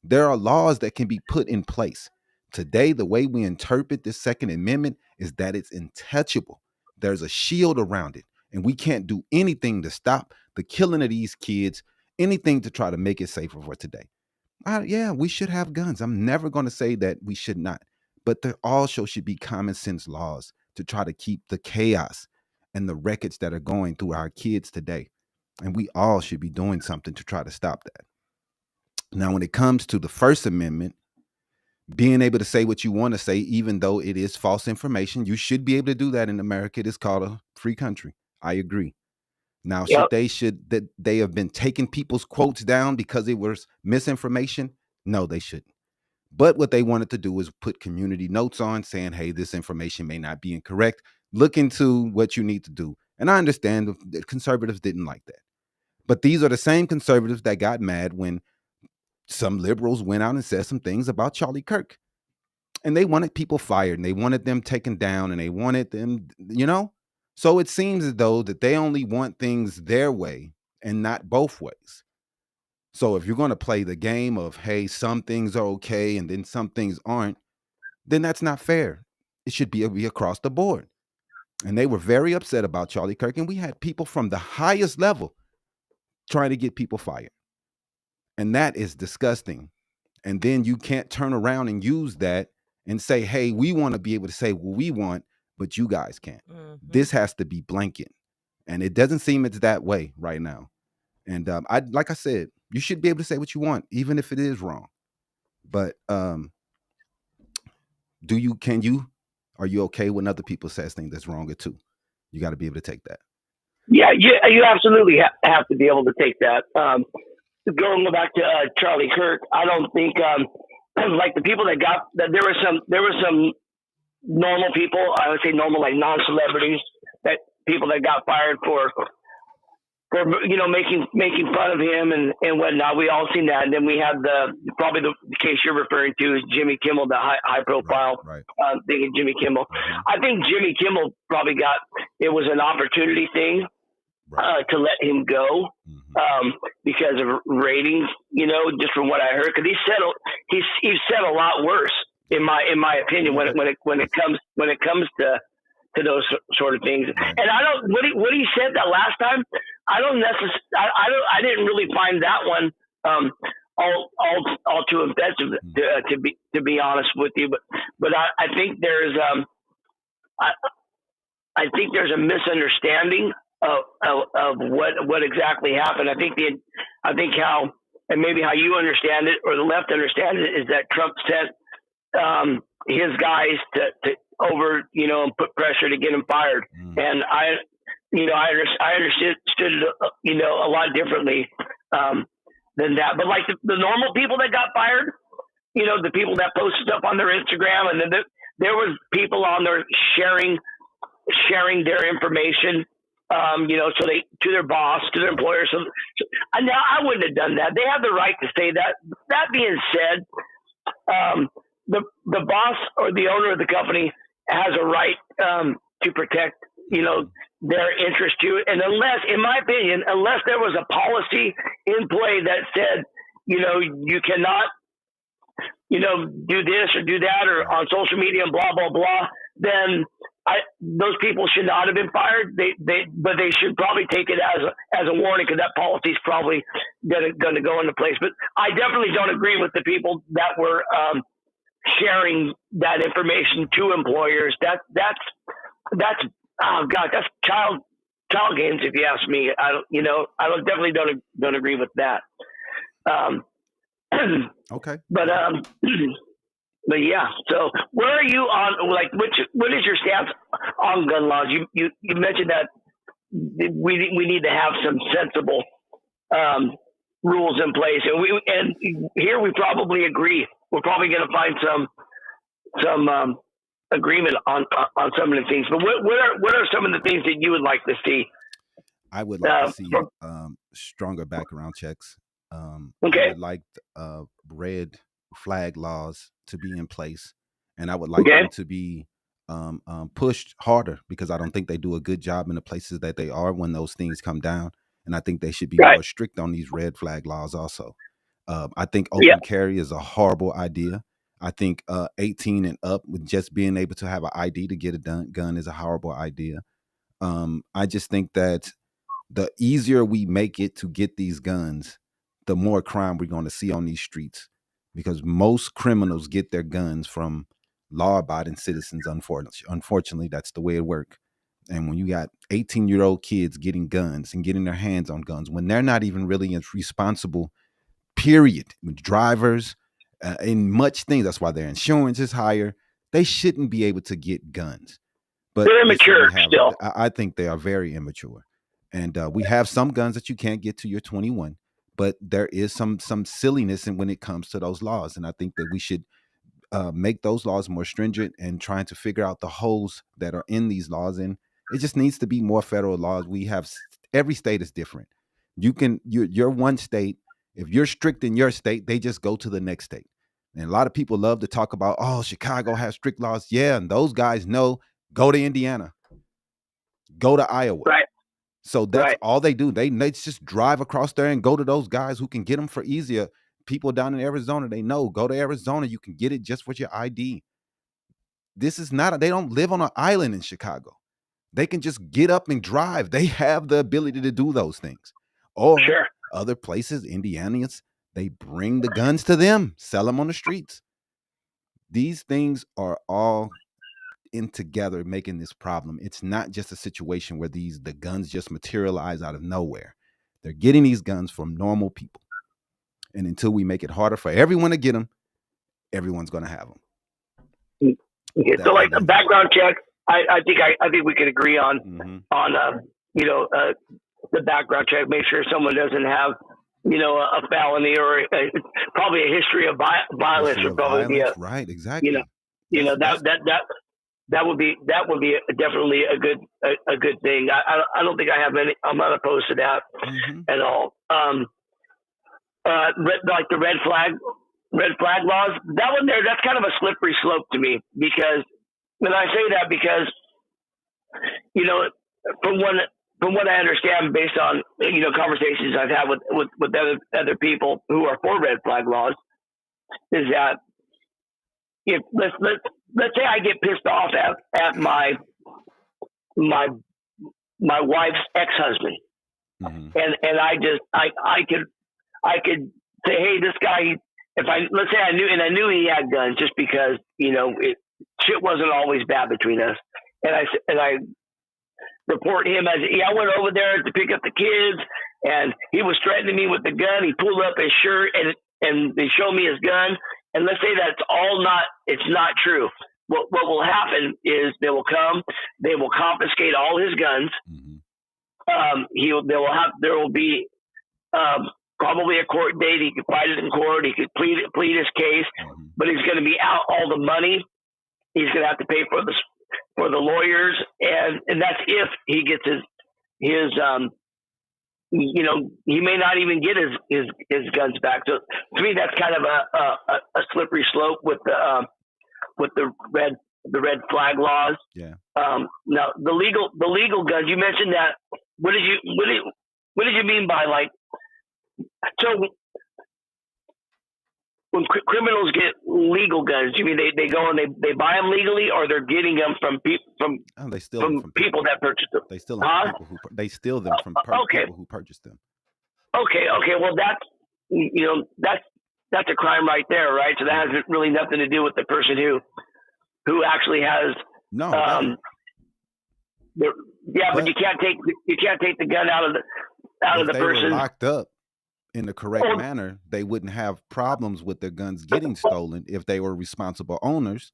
There are laws that can be put in place. Today, the way we interpret this Second Amendment is that it's untouchable. There's a shield around it, and we can't do anything to stop the killing of these kids, anything to try to make it safer for today. Yeah, we should have guns. I'm never going to say that we should not, but there also should be common sense laws to try to keep the chaos and the wreckage that are going through our kids today. And we all should be doing something to try to stop that. Now, when it comes to the First Amendment, being able to say what you want to say, even though it is false information, you should be able to do that in America. It is called a free country. I agree. Now, should they have been taking people's quotes down because it was misinformation? No, they shouldn't. But what they wanted to do is put community notes on saying, hey, this information may not be incorrect. Look into what you need to do. And I understand that conservatives didn't like that. But these are the same conservatives that got mad when some liberals went out and said some things about Charlie Kirk. And they wanted people fired, and they wanted them taken down, and they wanted them, So it seems as though that they only want things their way and not both ways. So if you're going to play the game of, hey, some things are okay and then some things aren't, then that's not fair. It should be across the board. And they were very upset about Charlie Kirk. And we had people from the highest level trying to get people fired. And that is disgusting. And then you can't turn around and use that and say, hey, we want to be able to say what we want, but you guys can't. This has to be blanket. And it doesn't seem it's that way right now. And like I said, you should be able to say what you want, even if it is wrong. But are you okay when other people say things that's wrong too? You got to be able to take that. Yeah, you absolutely have to be able to take that. Going back to Charlie Kirk, I don't think like the people that there were some normal people. I would say normal, like non-celebrities, that people that got fired for making fun of him and whatnot. We all seen that. And then we had probably the case you're referring to is Jimmy Kimmel, the high profile thing of Jimmy Kimmel. I think Jimmy Kimmel probably it was an opportunity thing to let him go because of ratings, just from what I heard, because he's said a lot worse in my opinion when it comes to those sort of things. And I don't what he said that last time. I didn't really find that one all too offensive to be honest with you. But I think there's I think there's a misunderstanding of what exactly happened. I think how, and maybe how you understand it or the left understand it, is that Trump sent his guys to over, put pressure to get him fired. And I understood it, a lot differently than that. But like the normal people that got fired, the people that posted stuff on their Instagram, and then there was people on there sharing their information, so they, to their boss, to their employer. So now I wouldn't have done that. They have the right to say that. That being said, the boss or the owner of the company has a right to protect, their interest too. And unless, in my opinion, unless there was a policy in play that said, you cannot, do this or do that or on social media and blah, blah, blah, then those people should not have been fired. But they should probably take it as a warning, because that policy is probably going to go into place. But I definitely don't agree with the people that were sharing that information to employers. That's oh God, that's child games, if you ask me. Definitely don't agree with that. Okay. But yeah, so where are you on, like, what is your stance on gun laws? You mentioned that we need to have some sensible rules in place, and here we probably agree. We're probably going to find some agreement on some of the things. But what are some of the things that you would like to see? I would like to see stronger background checks. Okay. I would like red flag laws to be in place, and I would like them to be pushed harder, because I don't think they do a good job in the places that they are when those things come down. And I think they should be more strict on these red flag laws also. I think open carry is a horrible idea. I think 18 and up, with just being able to have an ID to get a gun is a horrible idea. I just think that the easier we make it to get these guns, the more crime we're going to see on these streets, because most criminals get their guns from law-abiding citizens. Unfortunately, that's the way it works. And when you got 18-year-old kids getting guns and getting their hands on guns when they're not even really responsible, period, with drivers, in much things, that's why their insurance is higher. They shouldn't be able to get guns. But they're immature still. I think they are very immature. And we have some guns that you can't get till you're 21. But there is some silliness when it comes to those laws. And I think that we should make those laws more stringent and trying to figure out the holes that are in these laws. And it just needs to be more federal laws. We have, every state is different. You're one state. If you're strict in your state, they just go to the next state. And a lot of people love to talk about, oh, Chicago has strict laws. Yeah, and those guys know, go to Indiana, go to Iowa. Right. So that's all they do. They just drive across there and go to those guys who can get them for easier. People down in Arizona, they know, go to Arizona, you can get it just with your ID. This is not, they don't live on an island in Chicago. They can just get up and drive. They have the ability to do those things. Or Sure. other places, Indianians, they bring the guns to them, sell them on the streets. These things are all in together making this problem. It's not just a situation where the guns just materialize out of nowhere. They're getting these guns from normal people. And until we make it harder for everyone to get them, everyone's going to have them. Okay, so like a background check, I think we could agree on the background check. Make sure someone doesn't have a felony or probably a history of violence would probably be right. Exactly. That would be definitely a good thing. I don't think I have any. I'm not opposed to that at all. Like the red flag laws, that one there, that's kind of a slippery slope to me, because when I say that, because from what I understand, based on conversations I've had with other people who are for red flag laws, is that if let's say I get pissed off at my wife's ex-husband, and I could say, hey, this guy, let's say I knew he had guns, just because shit wasn't always bad between us, and I report him as, I went over there to pick up the kids, and he was threatening me with the gun. He pulled up his shirt and they showed me his gun. And let's say that's it's not true. What will happen is they will confiscate all his guns. There will be probably a court date. He could fight it in court. He could plead his case, but he's going to be out all the money. He's going to have to pay for the lawyers, and that's if he gets his he may not even get his guns back. So to me, that's kind of a slippery slope with the red flag laws. Yeah. Now the legal guns, you mentioned that. What did you mean by, like, so when criminals get legal guns, you mean they go and they buy them legally, or they're getting them from people that purchased them? They steal them from people people who purchased them. Okay. Well, that's a crime right there, right? So that has really nothing to do with the person who actually has. No. But you can't take the gun out of the person. Were locked up in the correct manner, they wouldn't have problems with their guns getting stolen. If they were responsible owners,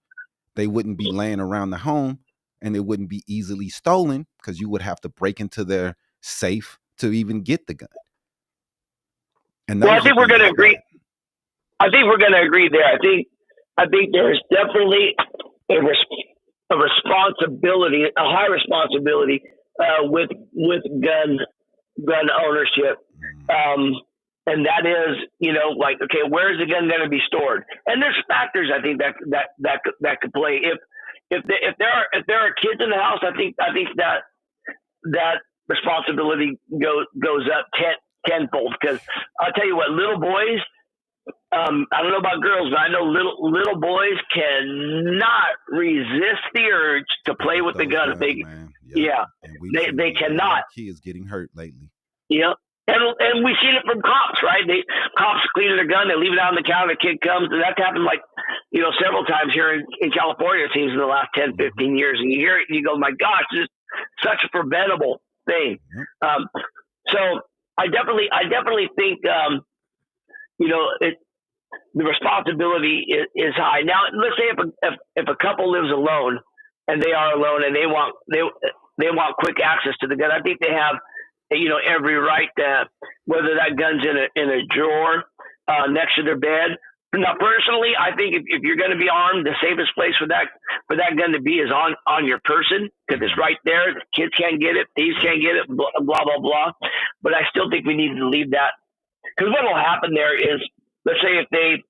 they wouldn't be laying around the home, and they wouldn't be easily stolen, because you would have to break into their safe to even get the gun. And I think we're going to agree. I think we're going to agree there. I think there is definitely a responsibility, a high responsibility with gun ownership. And that is, like, okay, where is the gun going to be stored? And there's factors, I think, that could play. If there are kids in the house, I think that responsibility goes up tenfold. Because I'll tell you what, little boys, I don't know about girls, but I know little boys cannot resist the urge to play with the gun. They cannot. Kids getting hurt lately. Yeah. And we've seen it from cops, right? Cops cleaning their gun, they leave it out on the counter, the kid comes, and that's happened several times here in California, it seems, in the last 10, 15 years. And you hear it and you go, my gosh, this is such a preventable thing. So I definitely think, the responsibility is high. Now, let's say if a couple lives alone, and they are alone, and they want quick access to the gun, I think they have every right to, whether that gun's in a drawer next to their bed. Now, personally, I think if you're going to be armed, the safest place for that gun to be is on your person, because it's right there. The kids can't get it, thieves can't get it, blah blah blah. But I still think we need to leave that, because what will happen there is, let's say if they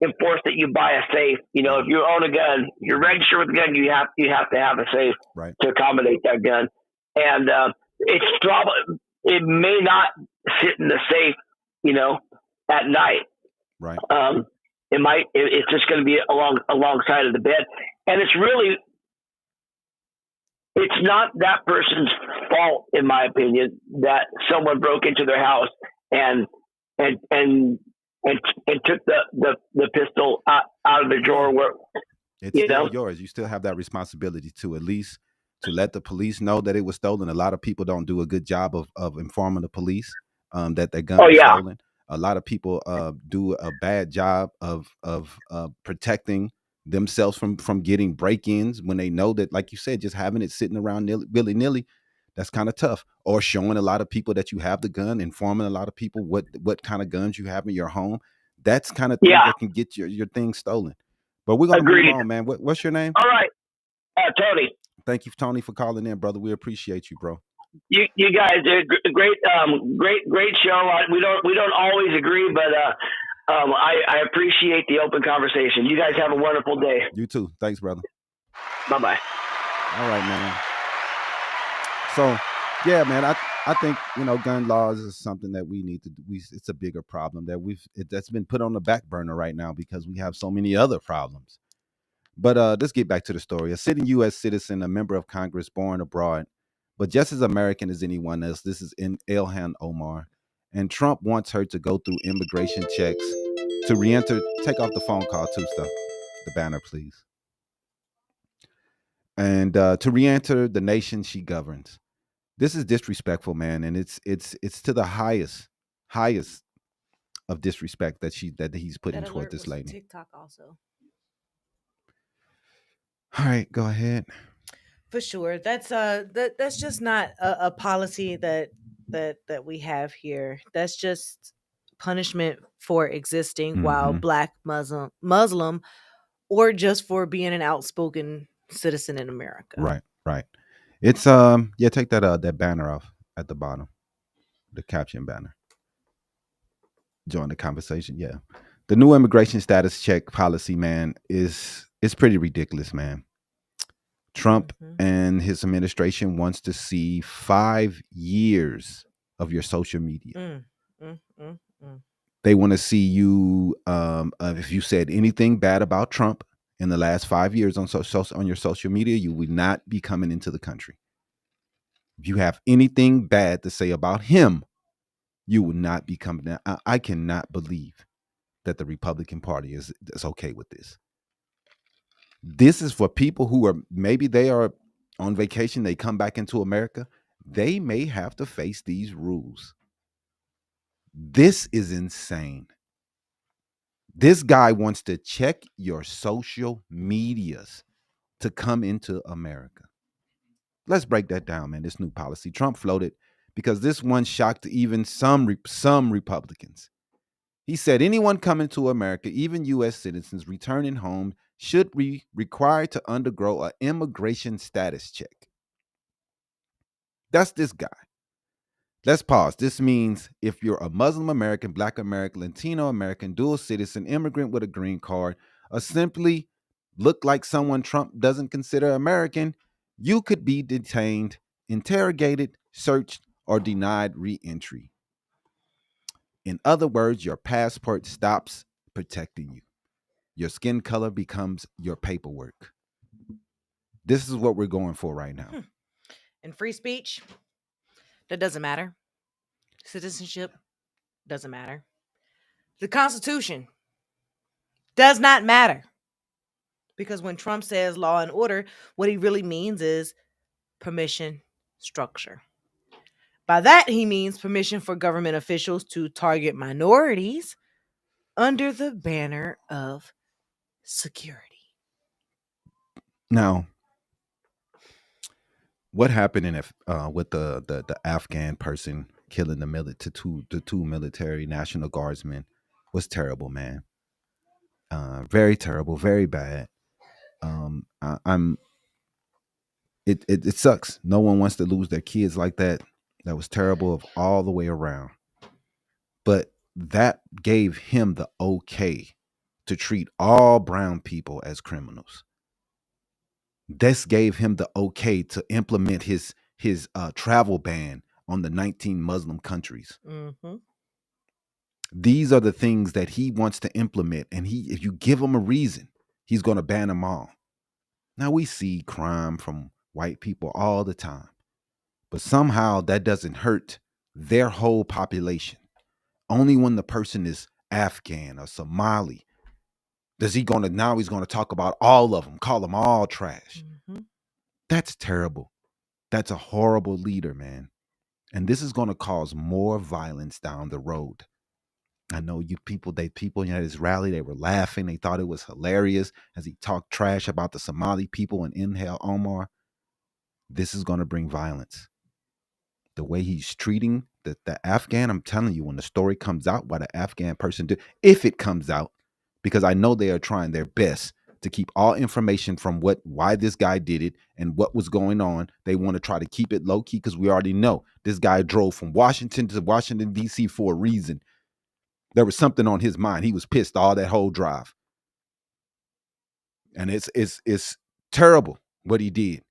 enforce that you buy a safe, if you own a gun, you're registered with a gun, you have to have a safe to accommodate that gun, and it may not sit in the safe, at night. Right. It's just going to be alongside of the bed. And it's really, it's not that person's fault, in my opinion, that someone broke into their house and and and and took the pistol out of the drawer. Where it's still yours. You still have that responsibility to at least to let the police know that it was stolen. A lot of people don't do a good job of informing the police that their gun was stolen. A lot of people do a bad job of protecting themselves from getting break-ins when they know that, like you said, just having it sitting around willy-nilly, that's kind of tough. Or showing a lot of people that you have the gun, informing a lot of people what kind of guns you have in your home. That's kind of things that can get your things stolen. But we're gonna move on, man. What's your name? All right, Tony. Thank you, Tony, for calling in, brother. We appreciate you, bro. You guys did a great show. We don't always agree, but I appreciate the open conversation. You guys have a wonderful day. You too. Thanks, brother. Bye-bye. All right, man. So, yeah, man, I think, gun laws is something that we need to do. It's a bigger problem that's been put on the back burner right now because we have so many other problems. But let's get back to the story. A sitting U.S. citizen, a member of Congress born abroad, but just as American as anyone else. This is Ilhan Omar. And Trump wants her to go through immigration checks to re-enter. Take off the phone call too, stuff. The banner, please. And to re-enter the nation she governs. This is disrespectful, man. And it's to the highest of disrespect that he's putting toward this lady. TikTok also. All right, go ahead. For sure. That's just not a policy that we have here. That's just punishment for existing while Black Muslim or just for being an outspoken citizen in America. Right. It's take that banner off at the bottom. The caption banner. Join the conversation. Yeah. The new immigration status check policy, man, is pretty ridiculous, man. Trump and his administration wants to see 5 years of your social media. They want to see you, if you said anything bad about Trump in the last 5 years on your social media, you will not be coming into the country. If you have anything bad to say about him, you will not be coming. I cannot believe that the Republican Party is okay with this. This is for people who are, maybe they are on vacation, they come back into America, they may have to face these rules. This is insane. This guy wants to check your social medias to come into America. Let's break that down, man. This new policy Trump floated, because this one shocked even some Republicans. He said anyone coming to America, even U.S. citizens returning home, should be required to undergo an immigration status check. That's this guy. Let's pause. This means if you're a Muslim American, Black American, Latino American, dual citizen, immigrant with a green card, or simply look like someone Trump doesn't consider American, you could be detained, interrogated, searched, or denied re-entry. In other words, your passport stops protecting you. Your skin color becomes your paperwork. This is what we're going for right now. And free speech, that doesn't matter. Citizenship doesn't matter. The Constitution does not matter. Because when Trump says law and order, what he really means is permission structure. By that, he means permission for government officials to target minorities under the banner of security. Now, what happened with the Afghan person killing the two military National Guardsmen was terrible, man. Very terrible, very bad. It sucks. No one wants to lose their kids like that. That was terrible all the way around. But that gave him the okay to treat all brown people as criminals. This gave him the okay to implement his travel ban on the 19 Muslim countries. These are the things that he wants to implement, and if you give him a reason, he's going to ban them all. Now we see crime from white people all the time. But somehow that doesn't hurt their whole population. Only when the person is Afghan or Somali does he's going to talk about all of them, call them all trash. Mm-hmm. That's terrible. That's a horrible leader, man. And this is going to cause more violence down the road. I know people at his rally, they were laughing. They thought it was hilarious as he talked trash about the Somali people and Ilhan Omar. This is going to bring violence. The way he's treating the Afghan, I'm telling you, when the story comes out, what the Afghan person did, if it comes out, because I know they are trying their best to keep all information from why this guy did it and what was going on. They want to try to keep it low key because we already know this guy drove from Washington to Washington, D.C. for a reason. There was something on his mind. He was pissed all that whole drive. And it's terrible what he did.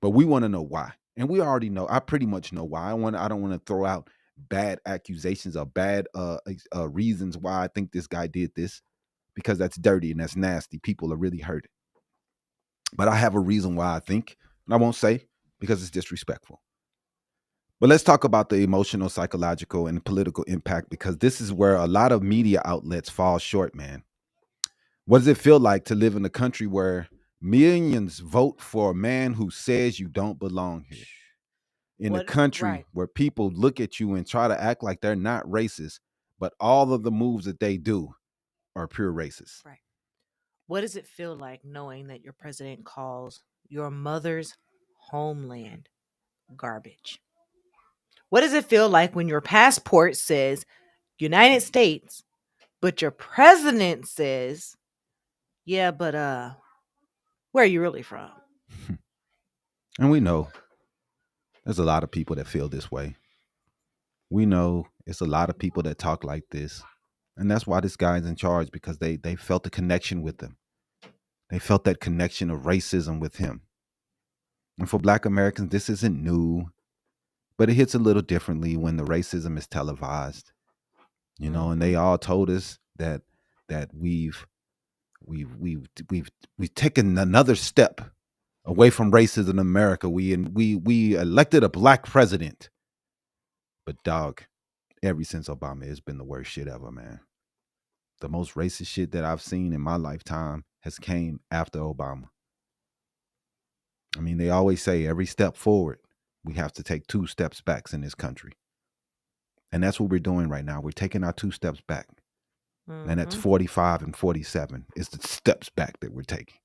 But we want to know why. And we already know. I pretty much know why. I don't want to throw out bad accusations or bad reasons why I think this guy did this, because that's dirty and that's nasty. People are really hurting. But I have a reason why I think, and I won't say because it's disrespectful. But let's talk about the emotional, psychological, and political impact, because this is where a lot of media outlets fall short, man. What does it feel like to live in a country where millions vote for a man who says you don't belong here? In a country where people look at you and try to act like they're not racist, but all of the moves that they do are pure racist. Right. What does it feel like knowing that your president calls your mother's homeland garbage? What does it feel like when your passport says United States, but your president says, yeah, but where are you really from? And we know there's a lot of people that feel this way. We know it's a lot of people that talk like this. And that's why this guy's in charge, because they felt a connection with him. They felt that connection of racism with him. And for Black Americans, this isn't new, but it hits a little differently when the racism is televised. You know, and they all told us that we've taken another step away from racism in America. We elected a Black president. But dog, ever since Obama, it's been the worst shit ever, man. The most racist shit that I've seen in my lifetime has came after Obama. I mean, they always say every step forward, we have to take 2 steps back in this country. And that's what we're doing right now. We're taking our 2 steps back. Mm-hmm. And that's 45 and 47 is the steps back that we're taking.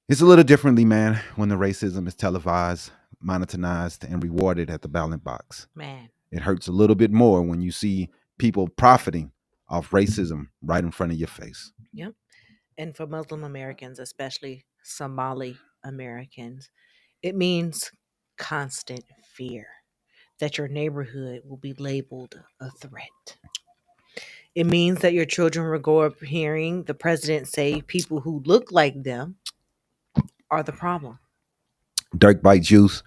It's a little differently, man, when the racism is televised, monetized, and rewarded at the ballot box. Man. It hurts a little bit more when you see people profiting off racism right in front of your face. Yep. And for Muslim Americans, especially Somali Americans, it means constant fear that your neighborhood will be labeled a threat. It means that your children will grow up hearing the president say people who look like them are the problem. Dirk Bite Juice,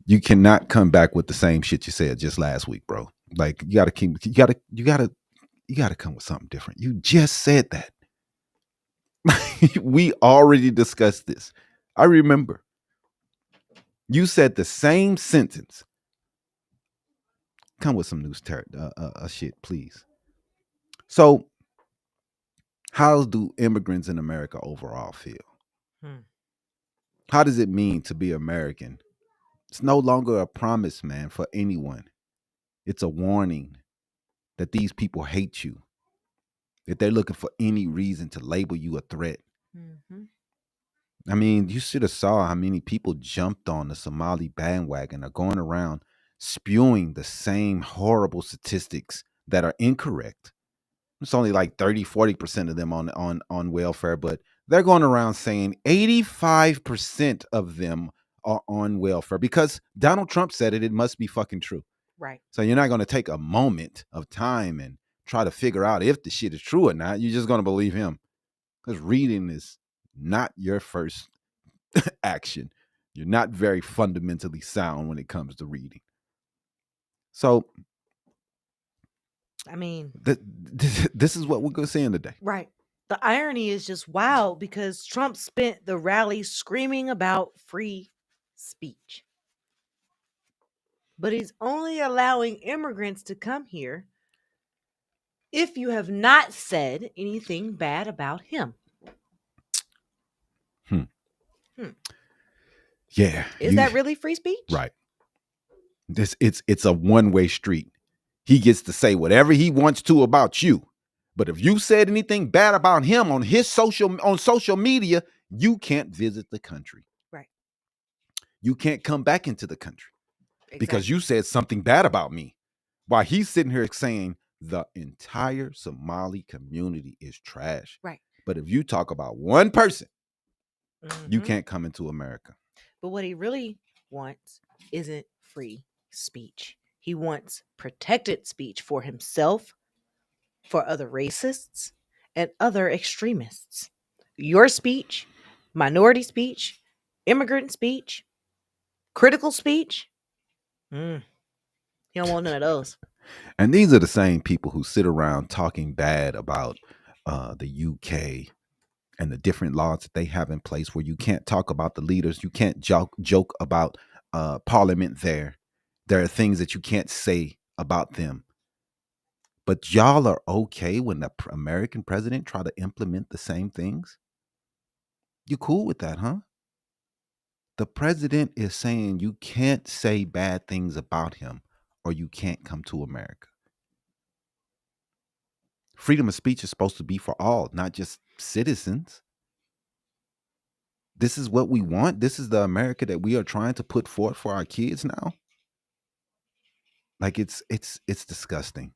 you cannot come back with the same shit you said just last week, bro. Like you gotta come with something different. You just said that. We already discussed this. I remember. You said the same sentence. Come with some new shit, please. So, how do immigrants in America overall feel? How does it mean to be American? It's no longer a promise, man, for anyone. It's a warning that these people hate you, that they're looking for any reason to label you a threat. Mm-hmm. I mean, you should have saw how many people jumped on the Somali bandwagon, are going around spewing the same horrible statistics that are incorrect. It's only like 30-40% of them on welfare, but they're going around saying 85% of them are on welfare because Donald Trump said it. It must be fucking true. Right. So you're not going to take a moment of time and try to figure out if the shit is true or not. You're just going to believe him, because reading is not your first action. You're not very fundamentally sound when it comes to reading. So, I mean, this is what we're going to see in today. Right. The irony is just wild because Trump spent the rally screaming about free speech. But he's only allowing immigrants to come here if you have not said anything bad about him. Yeah. Is that really free speech? Right. It's a one-way street. He gets to say whatever he wants to about you. But if you said anything bad about him on social media, you can't visit the country. Right. You can't come back into the country because Exactly. you said something bad about me. While he's sitting here saying the entire Somali community is trash. Right. But if you talk about one person, you Mhm. can't come into America. But what he really wants isn't free speech. He wants protected speech for himself, for other racists, and other extremists. Your speech, minority speech, immigrant speech, critical speech. He don't want none of those. And these are the same people who sit around talking bad about the UK and the different laws that they have in place where you can't talk about the leaders. You can't joke about parliament there. There are things that you can't say about them. But y'all are okay when the American president try to implement the same things? You cool with that, huh? The president is saying you can't say bad things about him or you can't come to America. Freedom of speech is supposed to be for all, not just citizens. This is what we want. This is the America that we are trying to put forth for our kids now. Like it's disgusting.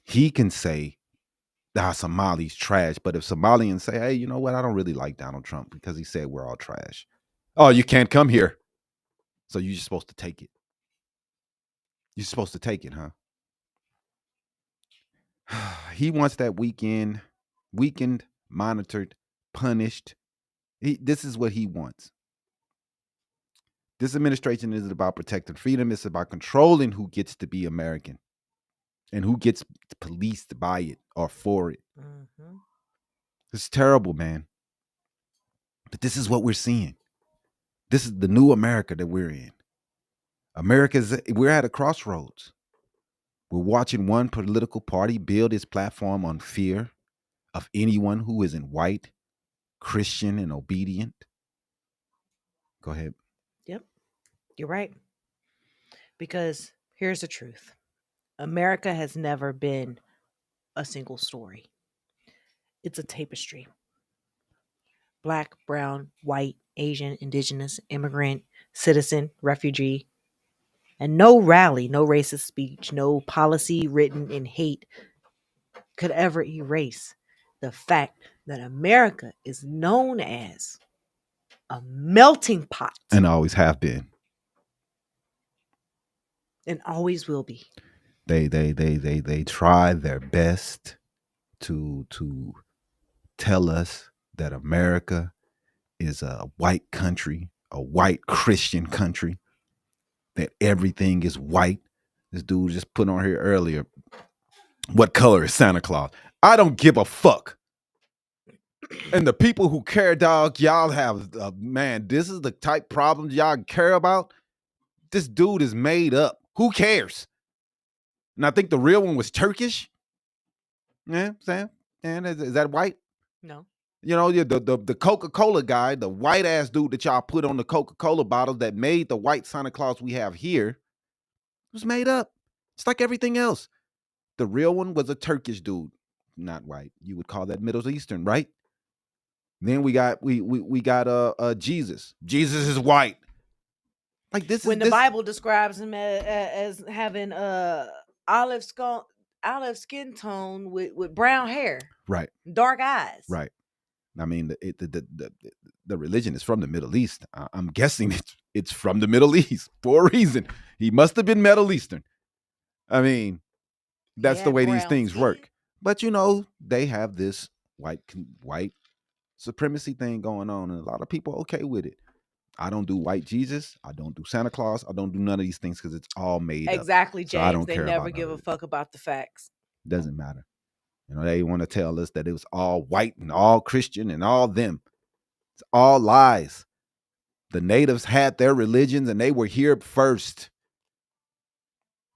He can say Somali's trash, but if Somalians say, hey, you know what? I don't really like Donald Trump because he said we're all trash. Oh, you can't come here. So you're just supposed to take it. You're supposed to take it, huh? He wants that weakened, monitored, punished. This is what he wants. This administration isn't about protecting freedom. It's about controlling who gets to be American and who gets policed by it or for it. Mm-hmm. It's terrible, man. But this is what we're seeing. This is the new America that we're in. We're at a crossroads. We're watching one political party build its platform on fear of anyone who isn't white, Christian, and obedient. Go ahead. Yep, you're right. Because here's the truth. America has never been a single story. It's a tapestry. Black, brown, white, Asian, indigenous, immigrant, citizen, refugee. And no rally, no racist speech, no policy written in hate could ever erase the fact that America is known as a melting pot And always have been. and always will be. They try their best to tell us that America is a white country, a white Christian country, that everything is white. This dude just put on here earlier, what color is Santa Claus? I don't give a fuck. And the people who care, dog, y'all have, man, this is the type problems y'all care about. This dude is made up. Who cares? And I think the real one was Turkish. Yeah, Sam? And is that white? No. You know, the Coca-Cola guy, the white ass dude that y'all put on the Coca-Cola bottles that made the white Santa Claus we have here was made up. It's like everything else. The real one was a Turkish dude, not white. You would call that Middle Eastern, right? Then we got Jesus. Jesus is white. Like this When is the Bible describes him as having olive skin tone with brown hair, right, dark eyes. right. I mean, the religion is from the Middle East. I'm guessing it's from the Middle East for a reason. He must have been Middle Eastern. I mean, that's the way these things work. But you know, they have this white supremacy thing going on, and a lot of people are okay with it. I don't do white Jesus. I don't do Santa Claus. I don't do none of these things because it's all made up. Exactly, James. So I don't they care never about give a fuck about the facts. Doesn't matter. They want to tell us that it was all white and all Christian and all them. It's all lies. The natives had their religions and they were here first.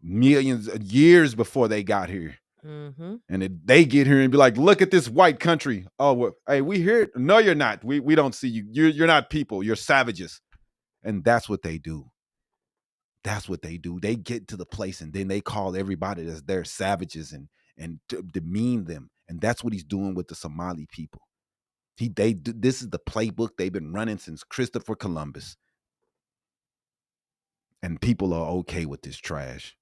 Millions of years before they got here. Mm-hmm. And they get here and be like, look at this white country. Oh, well, hey, we here. No, you're not. We don't see you. You're not people. You're savages. And that's what they do. That's what they do. They get to the place and then they call everybody that's there savages and demean them. And that's what he's doing with the Somali people. This is the playbook they've been running since Christopher Columbus. And people are okay with this trash.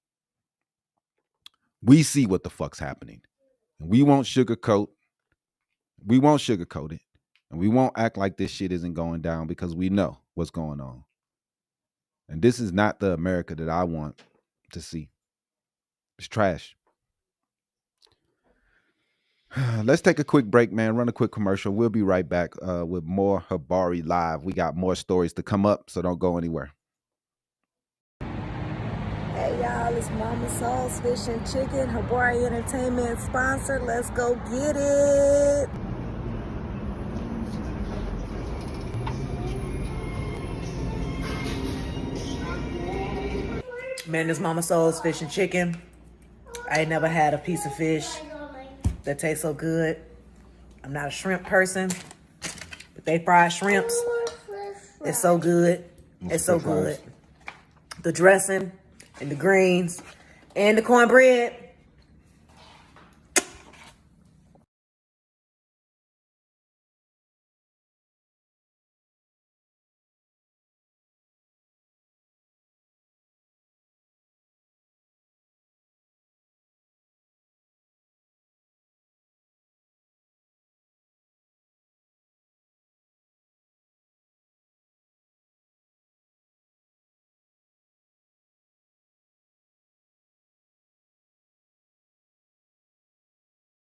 We see what the fuck's happening. And we won't sugarcoat. We won't sugarcoat it. And we won't act like this shit isn't going down because we know what's going on. And this is not the America that I want to see. It's trash. Let's take a quick break, man. Run a quick commercial. We'll be right back with more Habari Live. We got more stories to come up, so don't go anywhere. Hey y'all, it's Mama Soul's Fish and Chicken, Habari Entertainment sponsor. Let's go get it. Man, this Mama Soul's Fish and Chicken. I ain't never had a piece of fish that tastes so good. I'm not a shrimp person, but they fried shrimps. It's so good. It's so good. The dressing and the greens and the cornbread.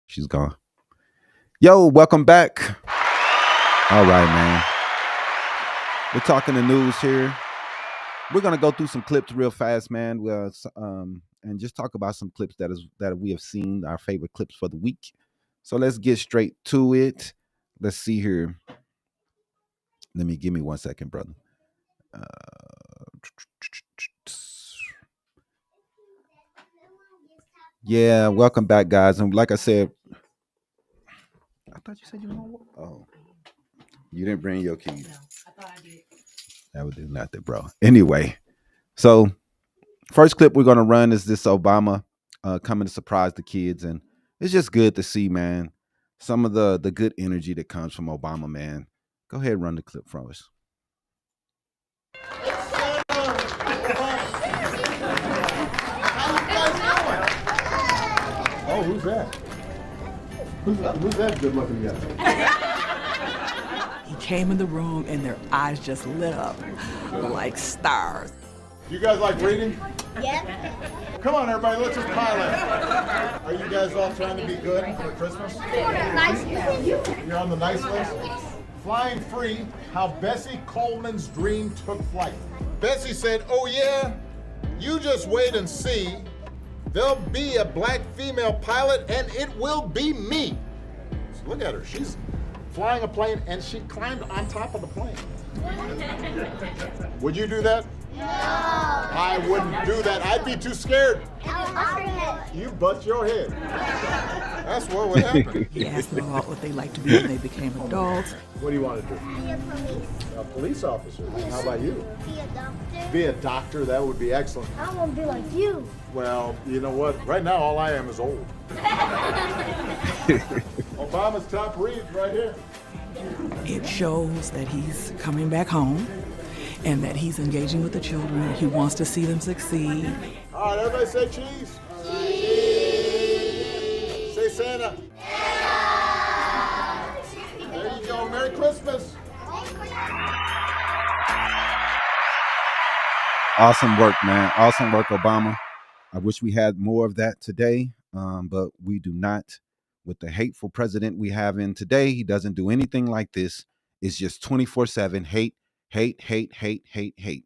She's gone. Yo, welcome back. All right, man. We're talking the news here. We're gonna go through some clips real fast, man. And just talk about some clips that we have seen, our favorite clips for the week. So let's get straight to it. Let's see here. Give me 1 second, brother. Yeah, welcome back, guys. And like I said, I thought you said you were on. Oh, you didn't bring your keys. No, I thought I did. That would do nothing, bro. Anyway, so first clip we're gonna run is this Obama coming to surprise the kids, and it's just good to see, man, some of the good energy that comes from Obama, man. Go ahead and run the clip for us. Oh, who's that? Who's that good looking guy? He came in the room and their eyes just lit up like stars. You guys like reading? Yep. Come on, everybody, let's just pile in. Are you guys all trying to be good for Christmas? You're on the nice list? Flying Free, How Bessie Coleman's Dream Took Flight. Bessie said, oh yeah, you just wait and see. There'll be a black female pilot and it will be me. So look at her, she's flying a plane and she climbed on top of the plane. Would you do that? No. I wouldn't do that. I'd be too scared. You bust your head. That's what would happen. He asked them about what they liked to be when they became adults. What do you want to do? Be a police. A police officer. How about you? Be a doctor. Be a doctor. That would be excellent. I want to be like you. Well, you know what? Right now, all I am is old. Obama's top reads right here. It shows that he's coming back home and that he's engaging with the children. He wants to see them succeed. All right, everybody say cheese. Cheese. Say Santa. Santa. There you go. Merry Christmas. Awesome work, man. Awesome work, Obama. I wish we had more of that today, but we do not. With the hateful president we have in today, he doesn't do anything like this. It's just 24/7 hate, hate, hate, hate, hate, hate.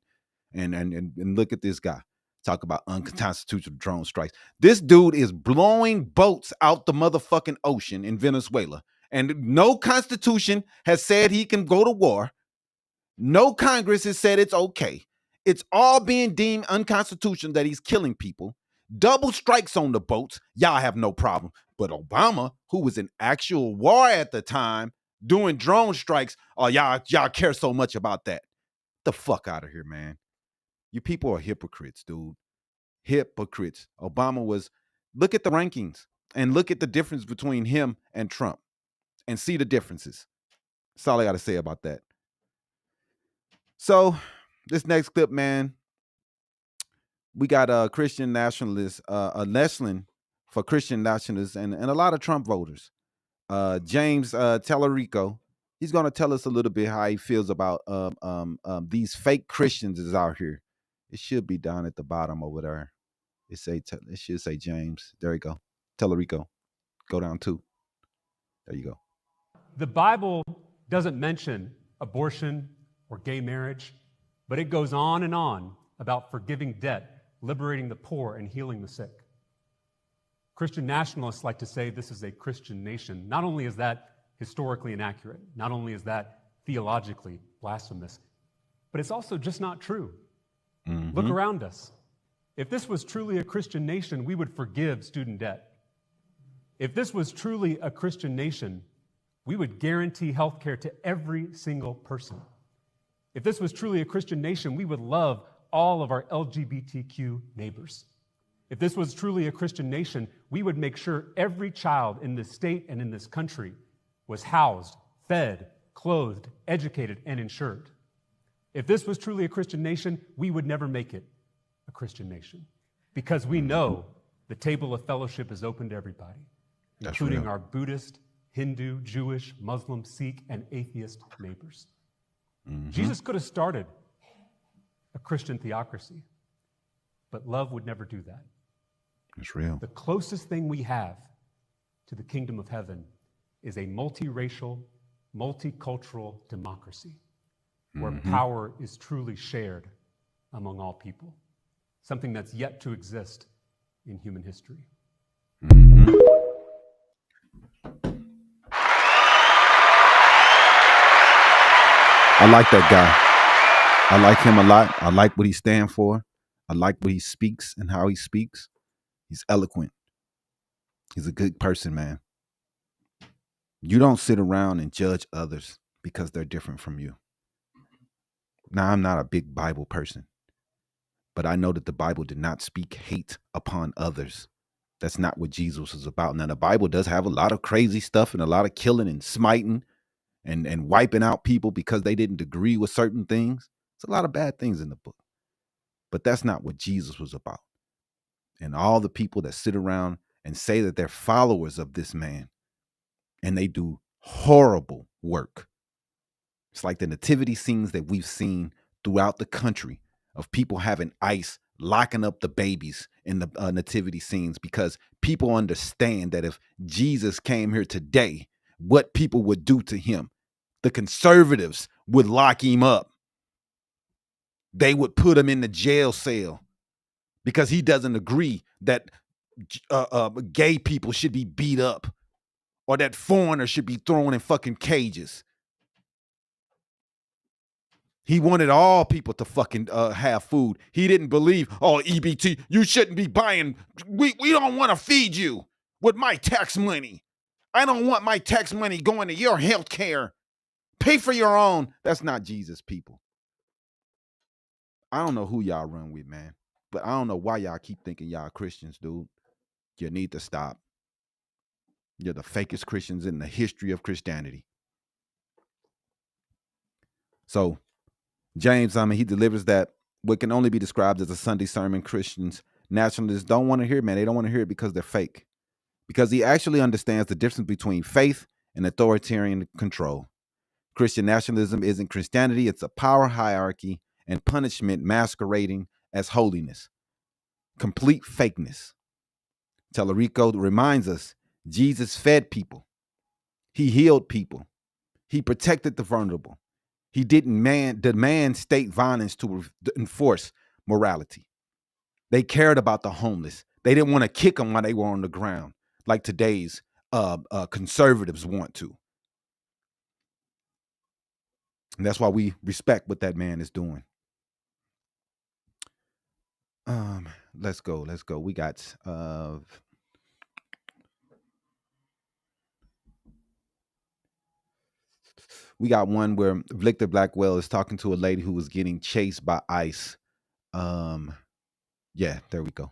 And look at this guy. Talk about unconstitutional drone strikes. This dude is blowing boats out the motherfucking ocean in Venezuela. And no constitution has said he can go to war. No Congress has said it's okay. It's all being deemed unconstitutional that he's killing people. Double strikes on the boats. Y'all have no problem. But Obama, who was in actual war at the time, doing drone strikes, oh, y'all care so much about that. The fuck out of here, man. You people are hypocrites, dude. Hypocrites. Obama was, look at the rankings and look at the difference between him and Trump and see the differences. That's all I got to say about that. So this next clip, man, we got a Christian nationalist, a Leslin for Christian nationalists and a lot of Trump voters. James Tallarico, he's going to tell us a little bit how he feels about these fake Christians is out here. It should be down at the bottom over there. It should say James. There you go. Tallarico. Go down 2. There you go. The Bible doesn't mention abortion or gay marriage, but it goes on and on about forgiving debt, liberating the poor, and healing the sick. Christian nationalists like to say this is a Christian nation. Not only is that historically inaccurate, not only is that theologically blasphemous, but it's also just not true. Mm-hmm. Look around us. If this was truly a Christian nation, we would forgive student debt. If this was truly a Christian nation, we would guarantee health care to every single person. If this was truly a Christian nation, we would love all of our LGBTQ neighbors. If this was truly a Christian nation, we would make sure every child in this state and in this country was housed, fed, clothed, educated, and insured. If this was truly a Christian nation, we would never make it a Christian nation because we know the table of fellowship is open to everybody, including our Buddhist, Hindu, Jewish, Muslim, Sikh, and atheist neighbors. Mm-hmm. Jesus could have started a Christian theocracy, but love would never do that. It's real. The closest thing we have to the kingdom of heaven is a multiracial, multicultural democracy where power is truly shared among all people, something that's yet to exist in human history. Mm-hmm. I like that guy. I like him a lot. I like what he stands for. I like what he speaks and how he speaks. He's eloquent. He's a good person, man. You don't sit around and judge others because they're different from you. Now, I'm not a big Bible person, but I know that the Bible did not speak hate upon others. That's not what Jesus was about. Now, the Bible does have a lot of crazy stuff and a lot of killing and smiting and wiping out people because they didn't agree with certain things. It's a lot of bad things in the book. But that's not what Jesus was about. And all the people that sit around and say that they're followers of this man and they do horrible work. It's like the nativity scenes that we've seen throughout the country of people having ICE locking up the babies in the nativity scenes because people understand that if Jesus came here today, what people would do to him. The conservatives would lock him up. They would put him in the jail cell because he doesn't agree that gay people should be beat up or that foreigners should be thrown in fucking cages. He wanted all people to fucking have food. He didn't believe, oh, EBT, you shouldn't be buying. We don't want to feed you with my tax money. I don't want my tax money going to your health care. Pay for your own. That's not Jesus, people. I don't know who y'all run with, man. But I don't know why y'all keep thinking y'all Christians, dude. You need to stop. You're the fakest Christians in the history of Christianity. So, James, he delivers that what can only be described as a Sunday sermon. Christians, nationalists don't want to hear, man. They don't want to hear it because they're fake. Because he actually understands the difference between faith and authoritarian control. Christian nationalism isn't Christianity. It's a power hierarchy and punishment masquerading as holiness. Complete fakeness. Tallarico reminds us Jesus fed people. He healed people. He protected the vulnerable. He didn't demand state violence to enforce morality. They cared about the homeless. They didn't want to kick them while they were on the ground, like today's conservatives want to. And that's why we respect what that man is doing. Let's go. We got one where Victor Blackwell is talking to a lady who was getting chased by ICE. Yeah, there we go.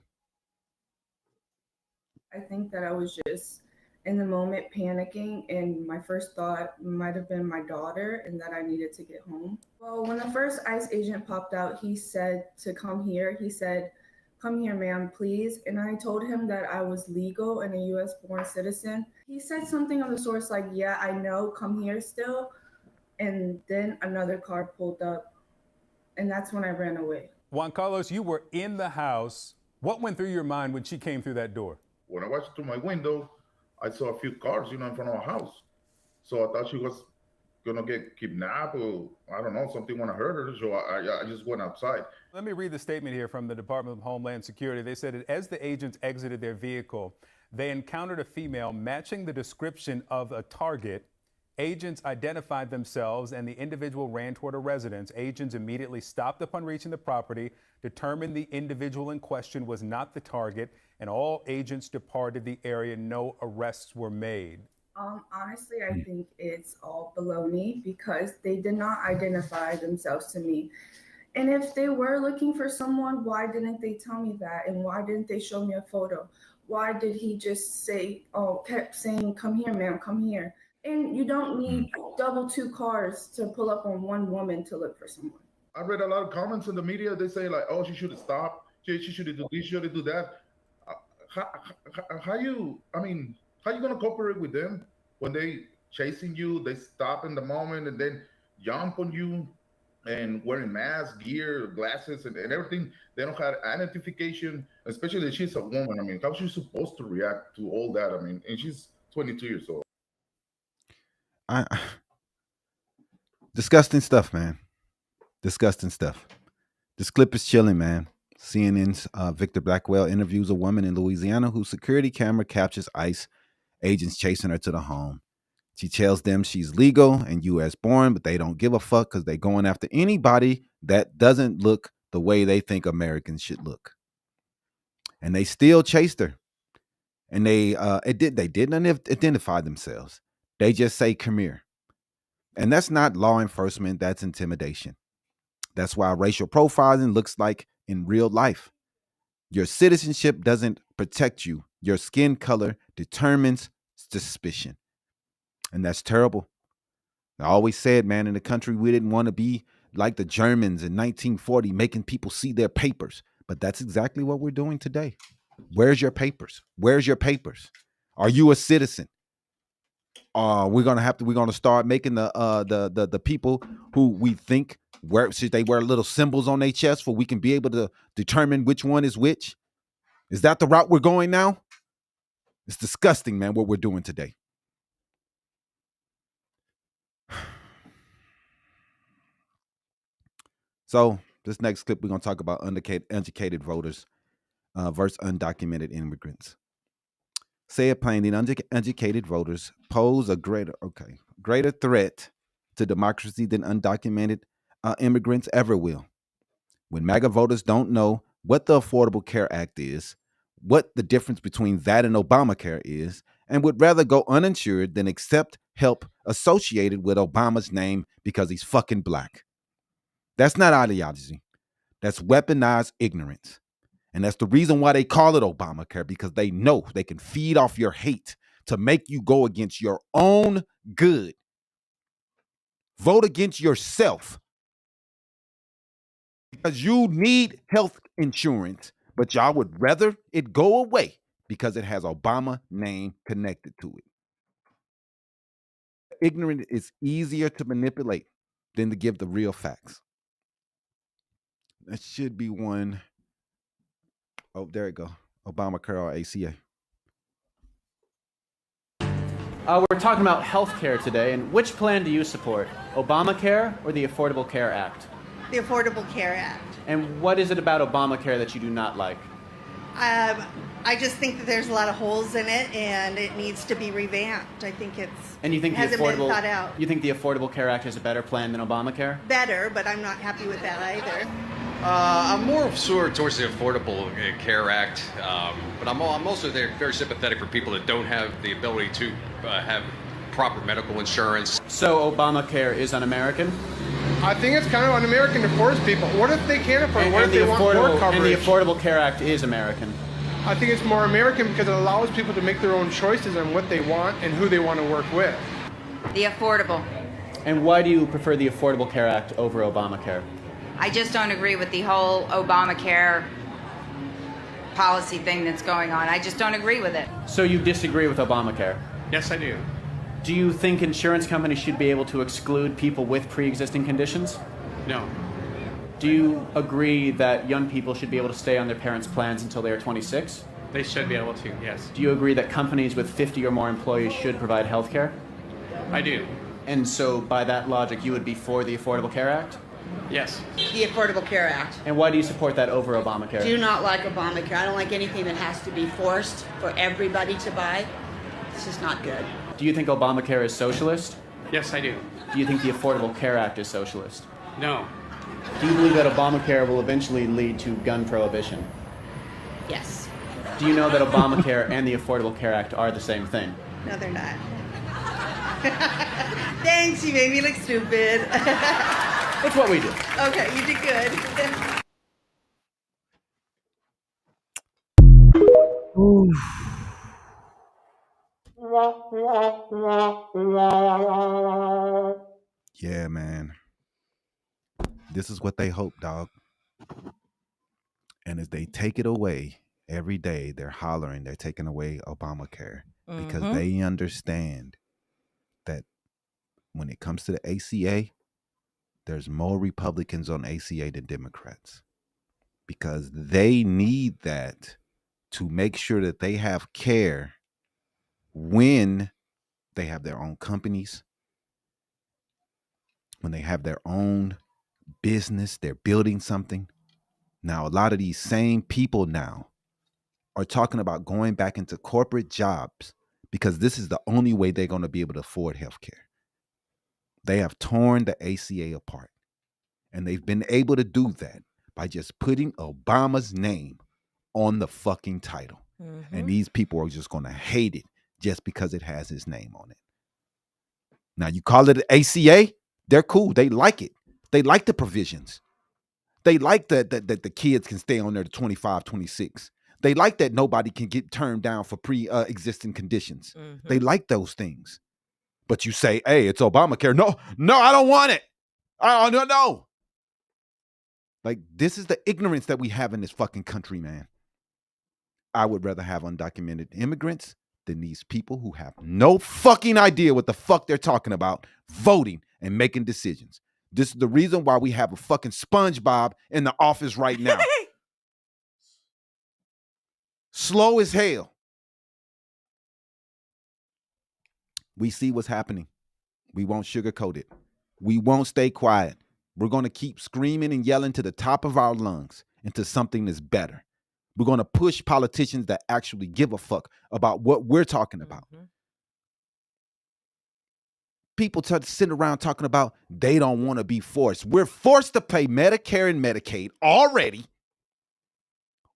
I think that I was just in the moment panicking, and my first thought might have been my daughter and that I needed to get home. Well, when the first ICE agent popped out, he said to come here. He said, "Come here, ma'am, please." And I told him that I was legal and a US born citizen. He said something of the sorts like, "Yeah, I know, come here still." And then another car pulled up, and that's when I ran away. Juan Carlos, you were in the house. What went through your mind when she came through that door? When I watched through my window, I saw a few cars, in front of our house. So I thought she was gonna get kidnapped, or I don't know, something when I heard her. So I just went outside. Let me read the statement here from the Department of Homeland Security. They said that as the agents exited their vehicle, they encountered a female matching the description of a target. Agents identified themselves and the individual ran toward a residence. Agents immediately stopped upon reaching the property, determined the individual in question was not the target, and all agents departed the area. No arrests were made. Honestly, I think it's all baloney because they did not identify themselves to me. And if they were looking for someone, why didn't they tell me that? And why didn't they show me a photo? Why did he just kept saying, "Come here, ma'am, come here"? And you don't need double two cars to pull up on one woman to look for someone. I read a lot of comments in the media. They say like, "Oh, she should have stopped. She should have do this, she should have do that." How you gonna cooperate with them when they chasing you? They stop in the moment and then jump on you and wearing masks, gear, glasses, and everything. They don't have identification, especially if she's a woman. How's she supposed to react to all that? And she's 22 years old. Disgusting stuff, man. Disgusting stuff. This clip is chilling, man. CNN's Victor Blackwell interviews a woman in Louisiana whose security camera captures ICE agents chasing her to the home. She tells them she's legal and U.S. born, but they don't give a fuck because they're going after anybody that doesn't look the way they think Americans should look. And they still chased her. And they didn't identify themselves. They just say, "Come here." And that's not law enforcement, that's intimidation. That's why racial profiling looks like in real life. Your citizenship doesn't protect you. Your skin color determines suspicion. And that's terrible. I always said, man, in the country, we didn't want to be like the Germans in 1940, making people see their papers. But that's exactly what we're doing today. Where's your papers? Where's your papers? Are you a citizen? We're gonna start making the people who we think should they wear little symbols on their chest for we can be able to determine which one is which? Is that the route we're going now? It's disgusting, man, what we're doing today. So this next clip, we're gonna talk about uneducated voters versus undocumented immigrants. Say it plainly, uneducated voters pose a greater threat to democracy than undocumented immigrants ever will. When MAGA voters don't know what the Affordable Care Act is, what the difference between that and Obamacare is, and would rather go uninsured than accept help associated with Obama's name because he's fucking black. That's not ideology. That's weaponized ignorance. And that's the reason why they call it Obamacare, because they know they can feed off your hate to make you go against your own good. Vote against yourself. Because you need health insurance, but y'all would rather it go away because it has Obama name connected to it. Ignorance is easier to manipulate than to give the real facts. That should be one. Oh, there you go. Obamacare or ACA. We're talking about health care today, and which plan do you support, Obamacare or the Affordable Care Act? The Affordable Care Act. And what is it about Obamacare that you do not like? I just think that there's a lot of holes in it, and it needs to be revamped. I think and you think hasn't been thought out. You think the Affordable Care Act is a better plan than Obamacare? Better, but I'm not happy with that either. I'm more sort of towards the Affordable Care Act, but I'm also very sympathetic for people that don't have the ability to have proper medical insurance. So Obamacare is un-American? I think it's kind of un-American to force people. What if they can't afford it? What if they want more coverage? And the Affordable Care Act is American. I think it's more American because it allows people to make their own choices on what they want and who they want to work with. The affordable. And why do you prefer the Affordable Care Act over Obamacare? I just don't agree with the whole Obamacare policy thing that's going on. I just don't agree with it. So you disagree with Obamacare? Yes, I do. Do you think insurance companies should be able to exclude people with pre-existing conditions? No. Do you agree that young people should be able to stay on their parents' plans until they are 26? They should be able to, yes. Do you agree that companies with 50 or more employees should provide health care? I do. And so by that logic, you would be for the Affordable Care Act? Yes. The Affordable Care Act. And why do you support that over Obamacare? Do not like Obamacare. I don't like anything that has to be forced for everybody to buy. It's just not good. Do you think Obamacare is socialist? Yes, I do. Do you think the Affordable Care Act is socialist? No. Do you believe that Obamacare will eventually lead to gun prohibition? Yes. Do you know that Obamacare and the Affordable Care Act are the same thing? No, they're not. Thanks, you made me look stupid. That's what we do. Okay, you did good. Yeah, man. This is what they hope, dog. And as they take it away every day, they're hollering, they're taking away Obamacare because they understand that when it comes to the ACA, there's more Republicans on ACA than Democrats because they need that to make sure that they have care when they have their own companies, when they have their own business, they're building something. Now, a lot of these same people now are talking about going back into corporate jobs because this is the only way they're going to be able to afford healthcare. They have torn the ACA apart, and they've been able to do that by just putting Obama's name on the fucking title. And these people are just going to hate it just because it has his name on it. Now, you call it an ACA, they're cool. They like it. They like the provisions. They like that the kids can stay on there to 25, 26. They like that nobody can get turned down for pre-existing conditions. They like those things. But you say, hey, it's Obamacare. No, I don't want it. No. Like, this is the ignorance that we have in this fucking country, man. I would rather have undocumented immigrants than these people who have no fucking idea what the fuck they're talking about, voting and making decisions. This is the reason why we have a fucking SpongeBob in the office right now. Slow as hell. We see what's happening. We won't sugarcoat it. We won't stay quiet. We're going to keep screaming and yelling to the top of our lungs into something that's better. We're going to push politicians that actually give a fuck about what we're talking about. People sit around talking about they don't want to be forced. We're forced to pay Medicare and Medicaid already.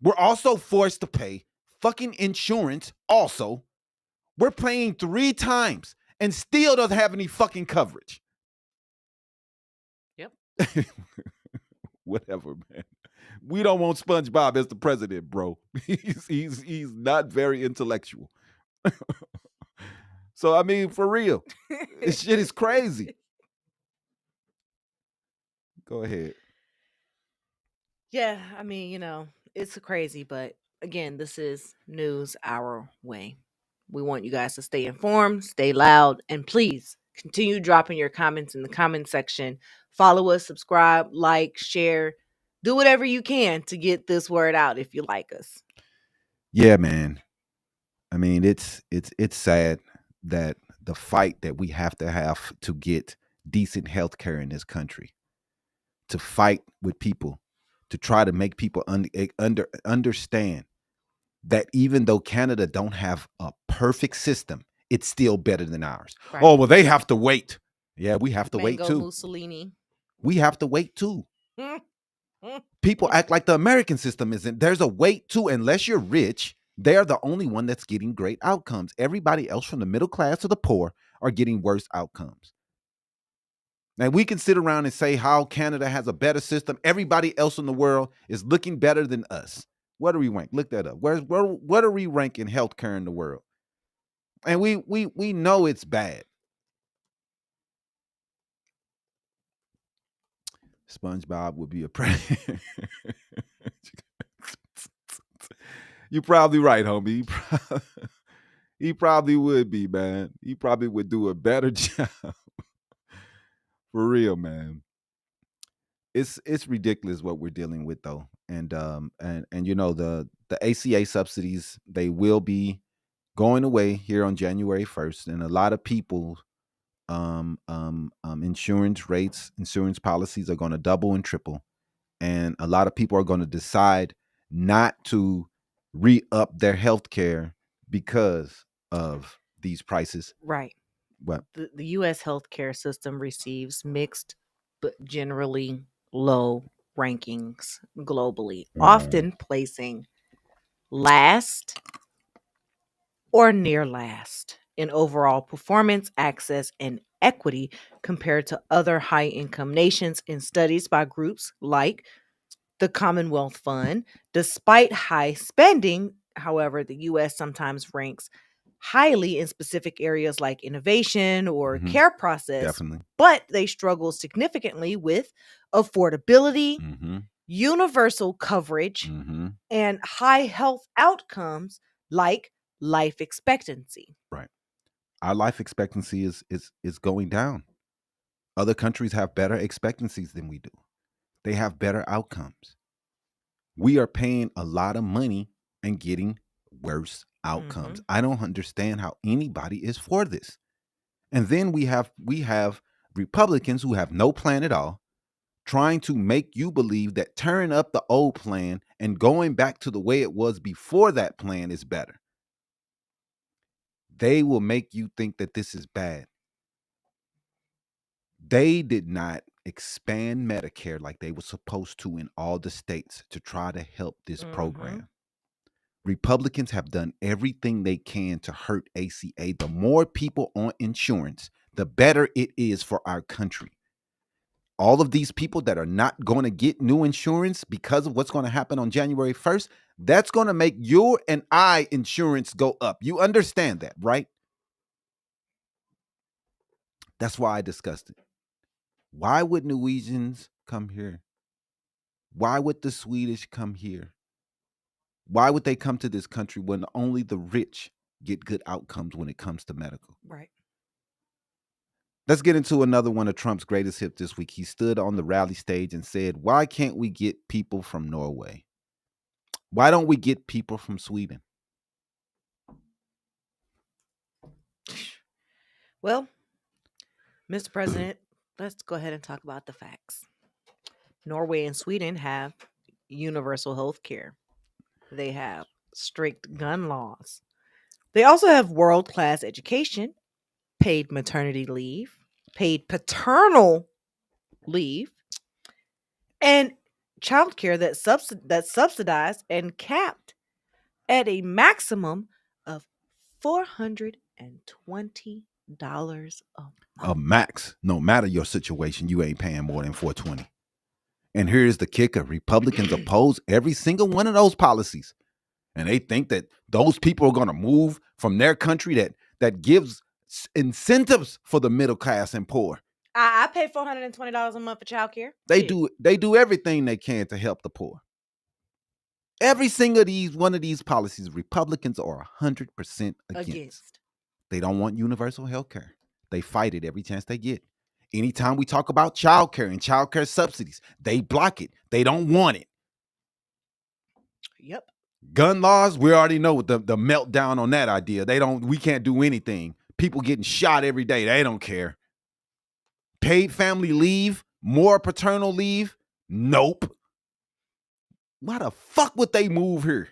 We're also forced to pay fucking insurance also. We're paying 3 times and still doesn't have any fucking coverage. Yep. Whatever, man. We don't want SpongeBob as the president, bro. He's not very intellectual. So, I mean, for real, this shit is crazy. Go ahead. Yeah, I mean, it's crazy, but again, this is news our way. We want you guys to stay informed, stay loud, and please continue dropping your comments in the comment section. Follow us, subscribe, like, share, do whatever you can to get this word out if you like us. Yeah, man. I mean, it's sad that the fight that we have to get decent health care in this country to fight with people, to try to make people understand that even though Canada don't have a perfect system, it's still better than ours. Right. Oh, well, they have to wait. Yeah, we have to wait Mango too. Mussolini. We have to wait too. People act like the American system isn't. There's a wait too. Unless you're rich, they're the only one that's getting great outcomes. Everybody else from the middle class to the poor are getting worse outcomes. Now, we can sit around and say how Canada has a better system. Everybody else in the world is looking better than us. What do we rank? Look that up. What are we ranking healthcare in the world? And we know it's bad. SpongeBob would be a predator. You're probably right, homie. He probably would be, man. He probably would do a better job. For real, man. It's ridiculous what we're dealing with, though. And you know, the ACA subsidies, they will be going away here on January 1st, and a lot of people insurance rates, insurance policies are going to double and triple, and a lot of people are going to decide not to re-up their health care because of these prices. Right. What? The U.S. healthcare system receives mixed but generally low rankings globally, often placing last or near last in overall performance, access, and equity compared to other high-income nations in studies by groups like the Commonwealth Fund. Despite high spending, however, the U.S. sometimes ranks highly in specific areas like innovation or care process, Definitely. but they struggle significantly with affordability, universal coverage, and high health outcomes like life expectancy. Right. Our life expectancy is going down. Other countries have better expectancies than we do. They have better outcomes. We are paying a lot of money and getting worse outcomes. I don't understand how anybody is for this. And then we have Republicans who have no plan at all, trying to make you believe that tearing up the old plan and going back to the way it was before that plan is better. They will make you think that this is bad. They did not expand Medicare like they were supposed to in all the states to try to help this program. Republicans have done everything they can to hurt ACA. The more people on insurance, the better it is for our country. All of these people that are not going to get new insurance because of what's going to happen on January 1st, that's going to make your and I insurance go up. You understand that, right? That's why I discussed it. Why would Norwegians come here? Why would the Swedish come here? Why would they come to this country when only the rich get good outcomes when it comes to medical? Right. Let's get into another one of Trump's greatest hits this week. He stood on the rally stage and said, why can't we get people from Norway? Why don't we get people from Sweden? Well, Mr. President, let's go ahead and talk about the facts. Norway and Sweden have universal health care. They have strict gun laws. They also have world-class education, paid maternity leave, paid paternal leave, and childcare that's subsidized and capped at a maximum of $420 a A max. No matter your situation, you ain't paying more than $420. And here's the kicker. Republicans oppose every single one of those policies. And they think that those people are going to move from their country that gives incentives for the middle class and poor. I pay $420 a month for childcare. They do everything they can to help the poor. Every single one of these policies, Republicans are 100% against. They don't want universal health care. They fight it every chance they get. Anytime we talk about childcare and childcare subsidies, they block it. They don't want it. Yep. Gun laws, we already know the meltdown on that idea. We can't do anything. People getting shot every day. They don't care. Paid family leave, more paternal leave. Nope. Why the fuck would they move here?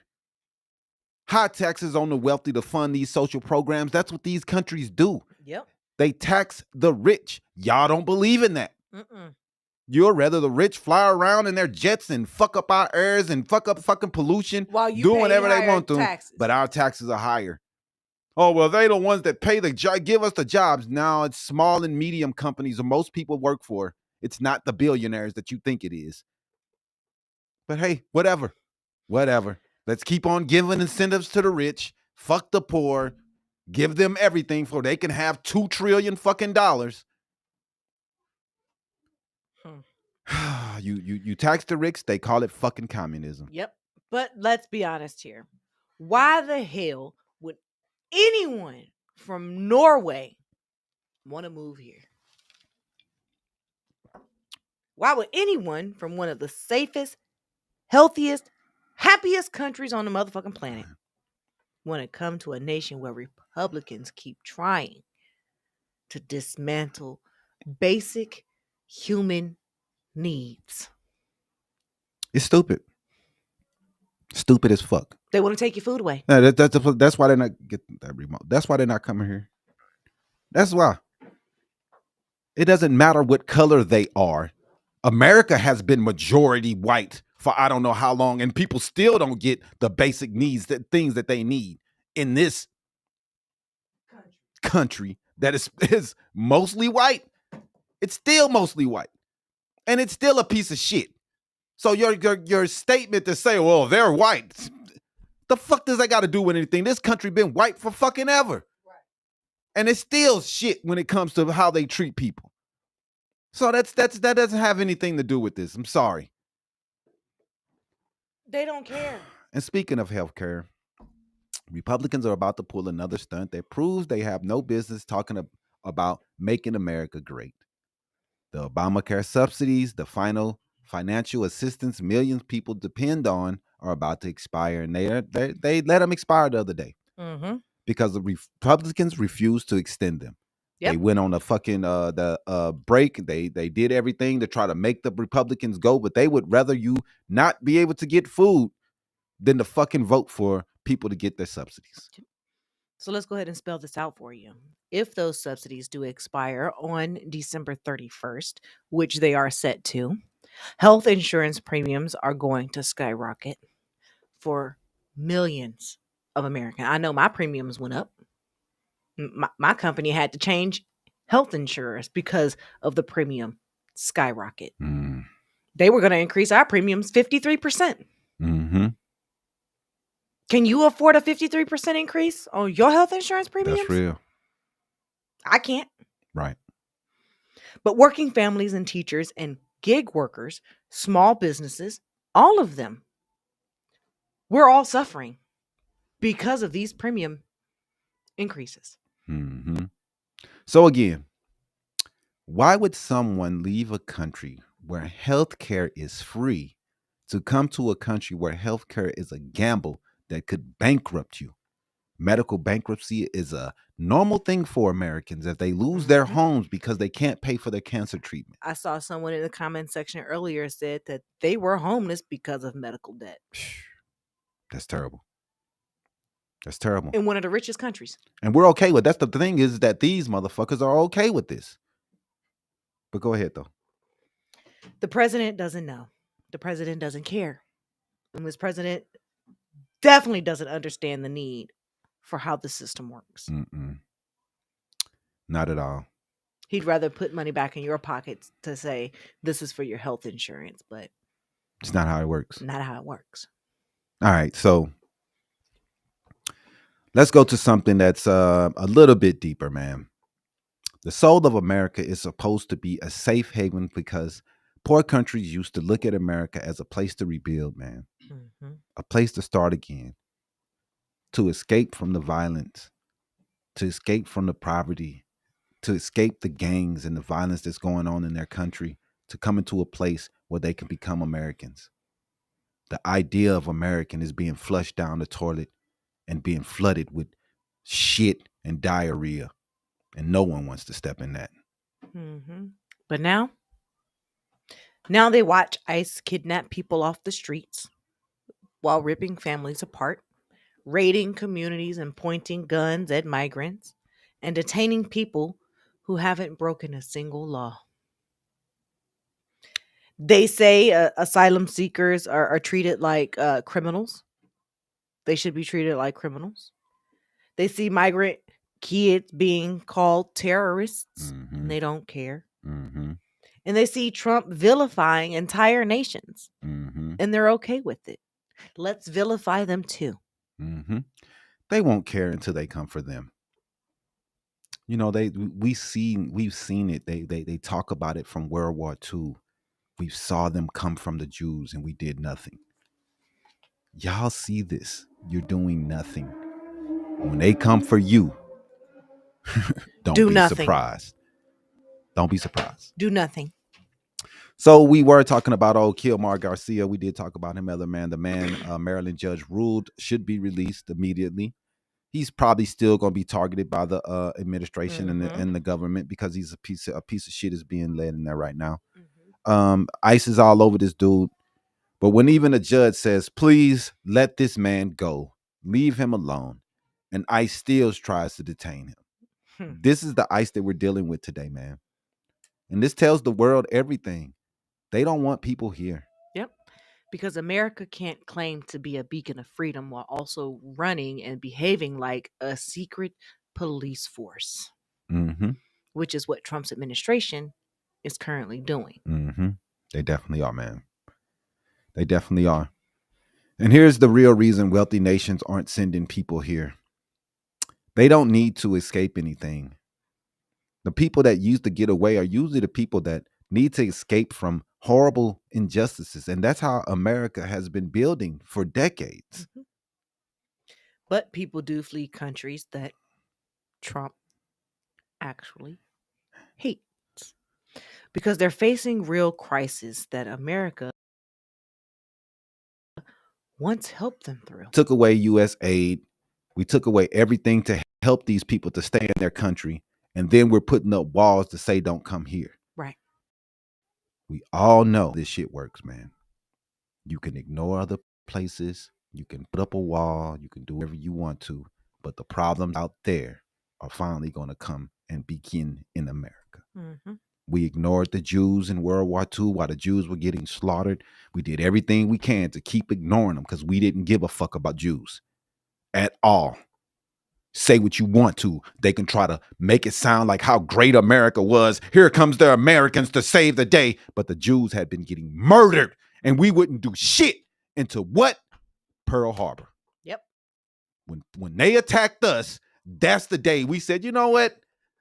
High taxes on the wealthy to fund these social programs. That's what these countries do. Yep. They tax the rich. Y'all don't believe in that. Mm-mm. You'd rather the rich fly around in their jets and fuck up our airs and fuck up fucking pollution, While you doing pay whatever they higher want to, taxes. but our taxes are higher. Oh, well, they the ones that pay the give us the jobs. Now it's small and medium companies that most people work for. It's not the billionaires that you think it is. But hey, whatever. Let's keep on giving incentives to the rich. Fuck the poor. Give them everything so they can have $2 trillion fucking dollars. You tax the rich, they call it fucking communism. Yep. But let's be honest here. Why the hell would anyone from Norway want to move here? Why would anyone from one of the safest, healthiest, happiest countries on the motherfucking planet want to come to a nation where Republicans keep trying to dismantle basic human needs? It's stupid. Stupid as fuck. They want to take your food away. No, that's why they're not getting that remote. That's why they're not coming here. That's why. It doesn't matter what color they are. America has been majority white for I don't know how long, and people still don't get the basic needs, the things that they need in this country that is mostly white. It's still mostly white, and it's still a piece of shit. So your statement to say, well, they're white, the fuck does that got to do with anything? This country been white for fucking ever, and it's still shit when it comes to how they treat people. So that doesn't have anything to do with this. I'm sorry. They don't care. And speaking of healthcare, Republicans are about to pull another stunt that proves they have no business talking about making America great. The Obamacare subsidies, the final financial assistance millions people depend on, are about to expire, and they let them expire the other day because the Republicans refused to extend them. Yep. They went on a fucking break. They did everything to try to make the Republicans go, but they would rather you not be able to get food than to fucking vote for people to get their subsidies. So let's go ahead and spell this out for you. If those subsidies do expire on December 31st, which they are set to, health insurance premiums are going to skyrocket for millions of Americans. I know my premiums went up. My company had to change health insurers because of the premium skyrocket. They were going to increase our premiums 53%. Can you afford a 53% increase on your health insurance premiums? That's real. I can't. Right. But working families and teachers and gig workers, small businesses, all of them, we're all suffering because of these premium increases. So again, why would someone leave a country where healthcare is free to come to a country where healthcare is a gamble that could bankrupt you? Medical bankruptcy is a normal thing for Americans as they lose their homes because they can't pay for their cancer treatment. I saw someone in the comment section earlier said that they were homeless because of medical debt. That's terrible. That's terrible. In one of the richest countries. And we're okay with that's the thing is that these motherfuckers are okay with this. But go ahead, though. The president doesn't know. The president doesn't care. And this president definitely doesn't understand the need for how the system works. Not at all. He'd rather put money back in your pockets to say, this is for your health insurance, but it's not how it works. Not how it works. All right, so let's go to something that's a little bit deeper, man. The soul of America is supposed to be a safe haven because poor countries used to look at America as a place to rebuild, man. A place to start again, to escape from the violence, to escape from the poverty, to escape the gangs and the violence that's going on in their country, to come into a place where they can become Americans. The idea of American is being flushed down the toilet and being flooded with shit and diarrhea. And no one wants to step in that. But now, Now they watch ICE kidnap people off the streets while ripping families apart, raiding communities and pointing guns at migrants, and detaining people who haven't broken a single law. They say asylum seekers are treated like criminals. They should be treated like criminals. They see migrant kids being called terrorists, and they don't care. Mm-hmm. And they see Trump vilifying entire nations, Mm-hmm. and they're okay with it. Let's vilify them too. Mm-hmm. They won't care until they come for them. You know, we've seen it. They talk about it from World War II. We saw them come from the Jews, and we did nothing. Y'all see this? You're doing nothing. When they come for you, don't Do be nothing. surprised. Don't be surprised. Do nothing. So we were talking about old Kilmar Garcia. We did talk about him, other man. The man, Maryland judge ruled should be released immediately. He's probably still going to be targeted by the administration and the government because he's a piece of shit is being led in there right now. ICE is all over this dude. But when even a judge says, please let this man go, leave him alone, and ICE still tries to detain him. This is the ICE that we're dealing with today, man. And this tells the world everything. They don't want people here. Yep. Because America can't claim to be a beacon of freedom while also running and behaving like a secret police force, which is what Trump's administration is currently doing. They definitely are, man. They definitely are. And here's the real reason wealthy nations aren't sending people here. They don't need to escape anything. The people that used to get away are usually the people that need to escape from horrible injustices. And that's how America has been building for decades. But people do flee countries that Trump actually hates because they're facing real crises that America once helped them through. Took away U.S. aid. We took away everything to help these people to stay in their country. And then we're putting up walls to say, don't come here. Right. We all know this shit works, man. You can ignore other places. You can put up a wall. You can do whatever you want to. But the problems out there are finally going to come and begin in America. We ignored the Jews in World War II while the Jews were getting slaughtered. We did everything we can to keep ignoring them because we didn't give a fuck about Jews at all. Say what you want to. They can try to make it sound like how great America was. Here comes the Americans to save the day. But the Jews had been getting murdered and we wouldn't do shit into what? Pearl Harbor. Yep. When they attacked us, that's the day we said, you know what?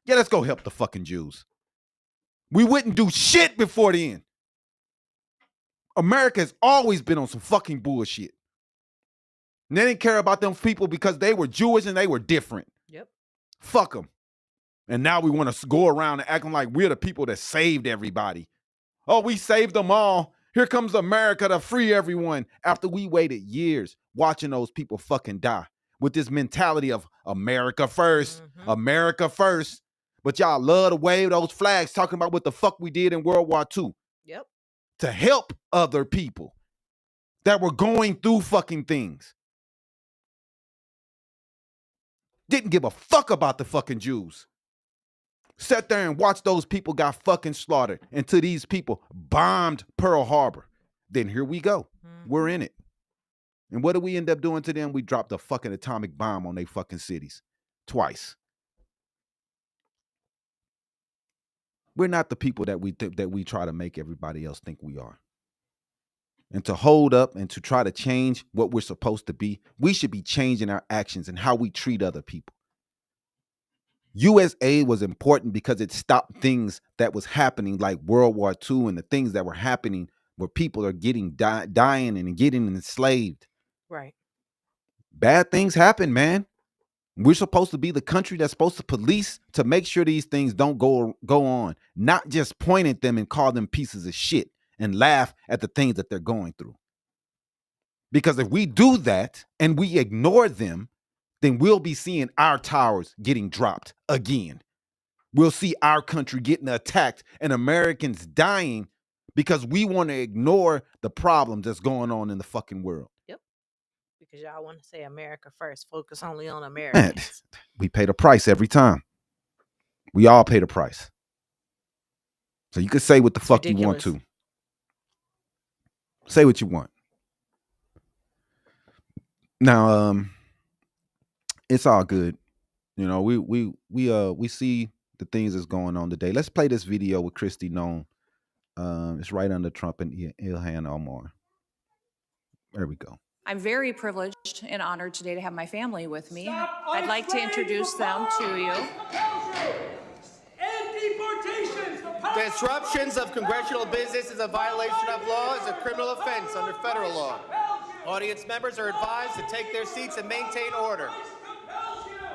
Yeah, let's go help the fucking Jews. We wouldn't do shit before then. America has always been on some fucking bullshit. And they didn't care about them people because they were Jewish and they were different. Yep. Fuck them. And now we want to go around and acting like we're the people that saved everybody. Oh, we saved them all. Here comes America to free everyone. After we waited years watching those people fucking die with this mentality of America first, America first. But y'all love to wave those flags talking about what the fuck we did in World War II. Yep. To help other people that were going through fucking things. Didn't give a fuck about the fucking Jews. Sat there and watched those people got fucking slaughtered until these people bombed Pearl Harbor. Then here we go. We're in it. And what do we end up doing to them? We dropped a fucking atomic bomb on their fucking cities. Twice. We're not the people that we try to make everybody else think we are. And to hold up and to try to change what we're supposed to be, we should be changing our actions and how we treat other people. U.S. aid was important because it stopped things that was happening like World War II and the things that were happening where people are getting dying and getting enslaved. Right. Bad things happen, man. We're supposed to be the country that's supposed to police to make sure these things don't go on, not just point at them and call them pieces of shit and laugh at the things that they're going through. Because if we do that and we ignore them, then we'll be seeing our towers getting dropped again. We'll see our country getting attacked and Americans dying because we want to ignore the problems that's going on in the fucking world. Yep. Because y'all want to say America first. Focus only on Man, Americans. we pay the price every time. We all pay the price. So you can say what the fuck ridiculous. you want to. Say what you want. Now, it's all good. You know, we see the things that's going on today. Let's play this video with Kristi Noem. It's right under Trump and Ilhan Omar. There we go. I'm very privileged and honored today to have my family with me. I'd like to introduce them to you. Disruptions of congressional business is a violation of law, is a criminal offense under federal law. Audience members are advised to take their seats and maintain order.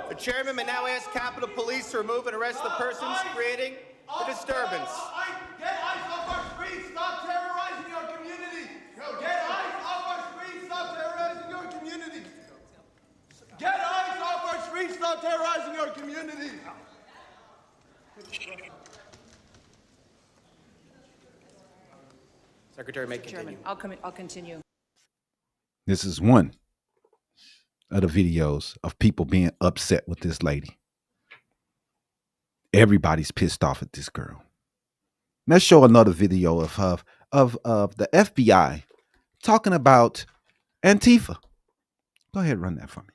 The chairman may now ask Capitol Police to remove and arrest the persons creating the disturbance. Get ICE off our streets! Stop terrorizing our community! Get ICE off our streets! Stop terrorizing our community! Get ICE off our streets! Stop terrorizing our community! Secretary may continue. Chairman, I'll continue. This is one of the videos of people being upset with this lady. Everybody's pissed off at this girl. Let's show another video of the FBI talking about Antifa. Go ahead, run that for me.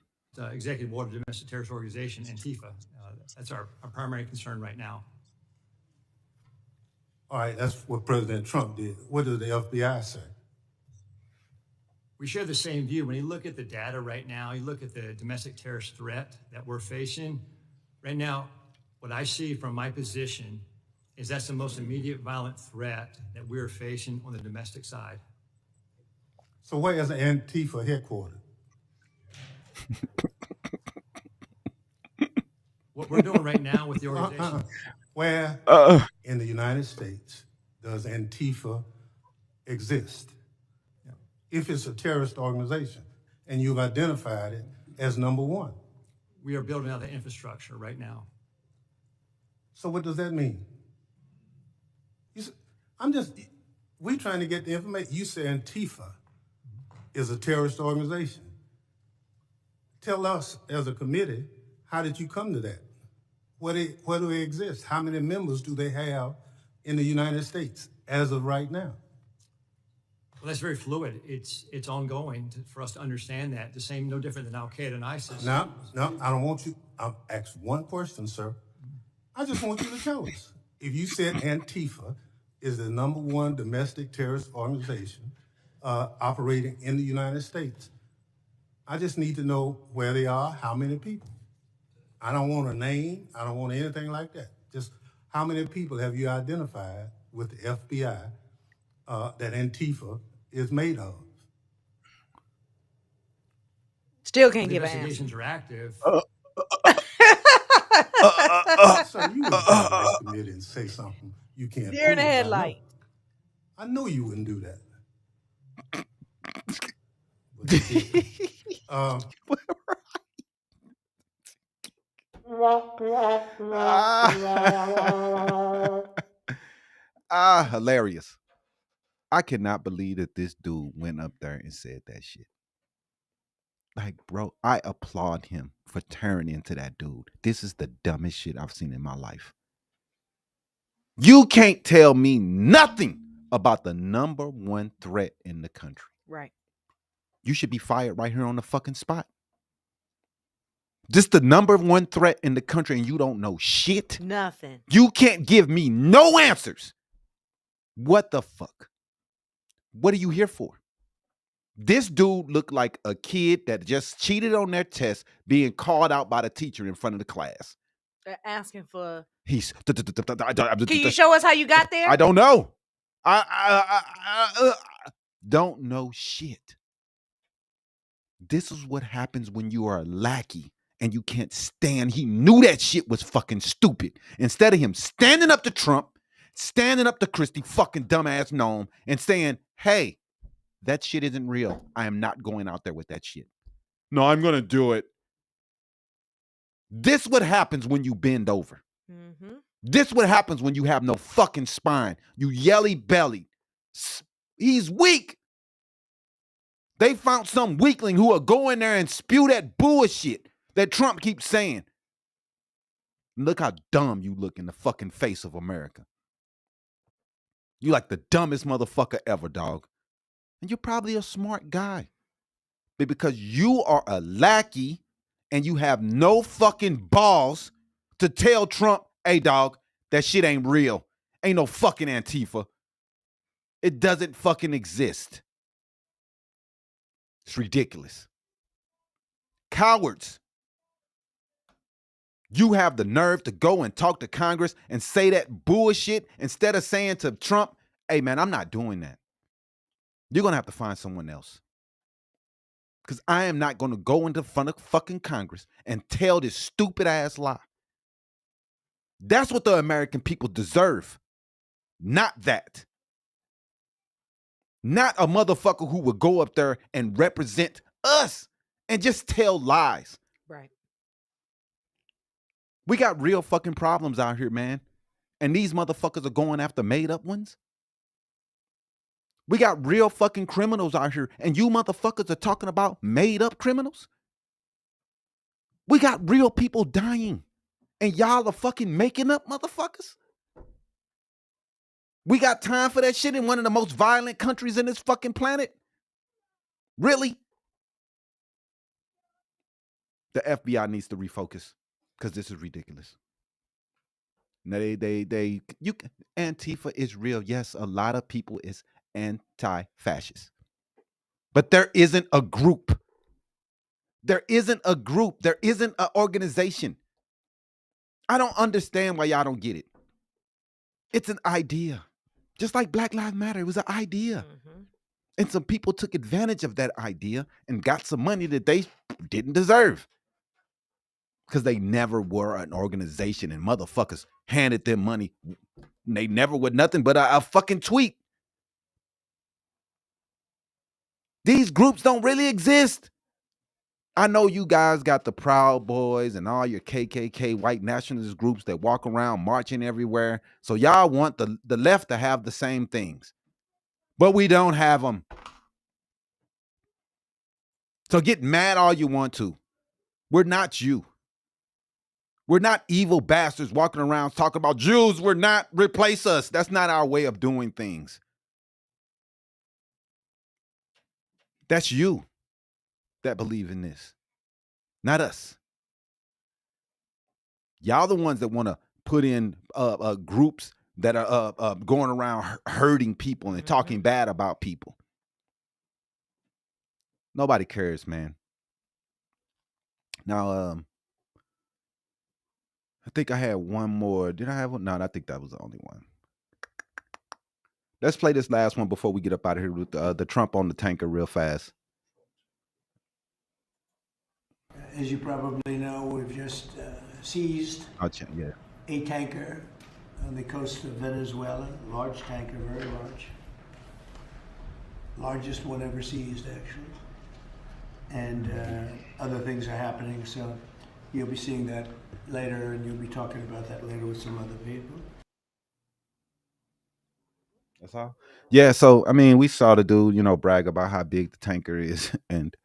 Executive Order of Domestic Terrorist Organization, Antifa. That's our primary concern right now. All right, that's what President Trump did. What does the FBI say? We share the same view. When you look at the data right now, you look at the domestic terrorist threat that we're facing. Right now, what I see from my position is that's the most immediate violent threat that we're facing on the domestic side. So where is Antifa headquartered? What we're doing right now with the organization. Where in the United States does Antifa exist? If it's a terrorist organization and you've identified it as number one. We are building out the infrastructure right now. So what does that mean? We're trying to get the information. You say Antifa is a terrorist organization. Tell us as a committee, how did you come to that? Where do they exist? How many members do they have in the United States as of right now? Well, that's very fluid. It's ongoing for us to understand that. The same, no different than Al Qaeda and ISIS. No, I don't want you. I'll ask one question, sir. I just want you to tell us. If you said Antifa is the number one domestic terrorist organization operating in the United States, I just need to know where they are, how many people. I don't want a name. I don't want anything like that. Just how many people have you identified with the FBI that Antifa is made of? Still can't give an answer. Investigations are active. So you would come to this committee and say something you can't. Deer in the headlight. I know you wouldn't do that. Hilarious. I cannot believe that this dude went up there and said that shit. Like, bro, I applaud him for turning into that dude. This is the dumbest shit I've seen in my life. You can't tell me nothing about the number one threat in the country. Right. You should be fired right here on the fucking spot. Just the number one threat in the country and you don't know shit. Nothing. You can't give me no answers. What the fuck? What are you here for? This dude looked like a kid that just cheated on their test being called out by the teacher in front of the class. They're asking for... He's... Can you show us how you got there? I don't know. I don't know shit. This is what happens when you are a lackey and you can't stand. He knew that shit was fucking stupid. Instead of him standing up to Trump, standing up to Kristi fucking dumbass Noem and saying, hey, that shit isn't real. I am not going out there with that shit. No, I'm going to do it. This what happens when you bend over. Mm-hmm. This what happens when you have no fucking spine. You yelly belly. He's weak. They found some weakling who will go in there and spew that bullshit that Trump keeps saying. Look how dumb you look in the fucking face of America. You like the dumbest motherfucker ever, dog. And you're probably a smart guy. But because you are a lackey and you have no fucking balls to tell Trump, hey, dog, that shit ain't real. Ain't no fucking Antifa. It doesn't fucking exist. It's ridiculous. Cowards. You have the nerve to go and talk to Congress and say that bullshit instead of saying to Trump, hey, man, I'm not doing that. You're going to have to find someone else. Because I am not going to go into front of fucking Congress and tell this stupid ass lie. That's what the American people deserve. Not that. Not a motherfucker who would go up there and represent us and just tell lies. Right. We got real fucking problems out here, man. And these motherfuckers are going after made up ones. We got real fucking criminals out here, and you motherfuckers are talking about made up criminals? We got real people dying, and y'all are fucking making up motherfuckers? We got time for that shit in one of the most violent countries in this fucking planet? Really? The FBI needs to refocus, because this is ridiculous. Now Antifa is real. Yes, a lot of people is anti-fascist. But there isn't a group. There isn't a group. There isn't an organization. I don't understand why y'all don't get it. It's an idea. Just like Black Lives Matter, it was an idea. Mm-hmm. And some people took advantage of that idea and got some money that they didn't deserve. Because they never were an organization and motherfuckers handed them money. They never were nothing but a fucking tweet. These groups don't really exist. I know you guys got the Proud Boys and all your KKK white nationalist groups that walk around marching everywhere. So y'all want the left to have the same things. But we don't have them. So get mad all you want to. We're not you. We're not evil bastards walking around talking about Jews. We're not, replace us. That's not our way of doing things. That's you that believe in this, not us. Y'all the ones that want to put in groups that are going around hurting people and talking bad about people. Nobody cares, man. Now, I think I had one more. Did I have one? No, I think that was the only one. Let's play this last one before we get up out of here with the Trump on the tanker real fast. As you probably know, we've just seized a tanker on the coast of Venezuela. Large tanker, very large. Largest one ever seized, actually. And other things are happening, so you'll be seeing that later, and you'll be talking about that later with some other people. That's all? Yeah, so, I mean, we saw the dude, brag about how big the tanker is. And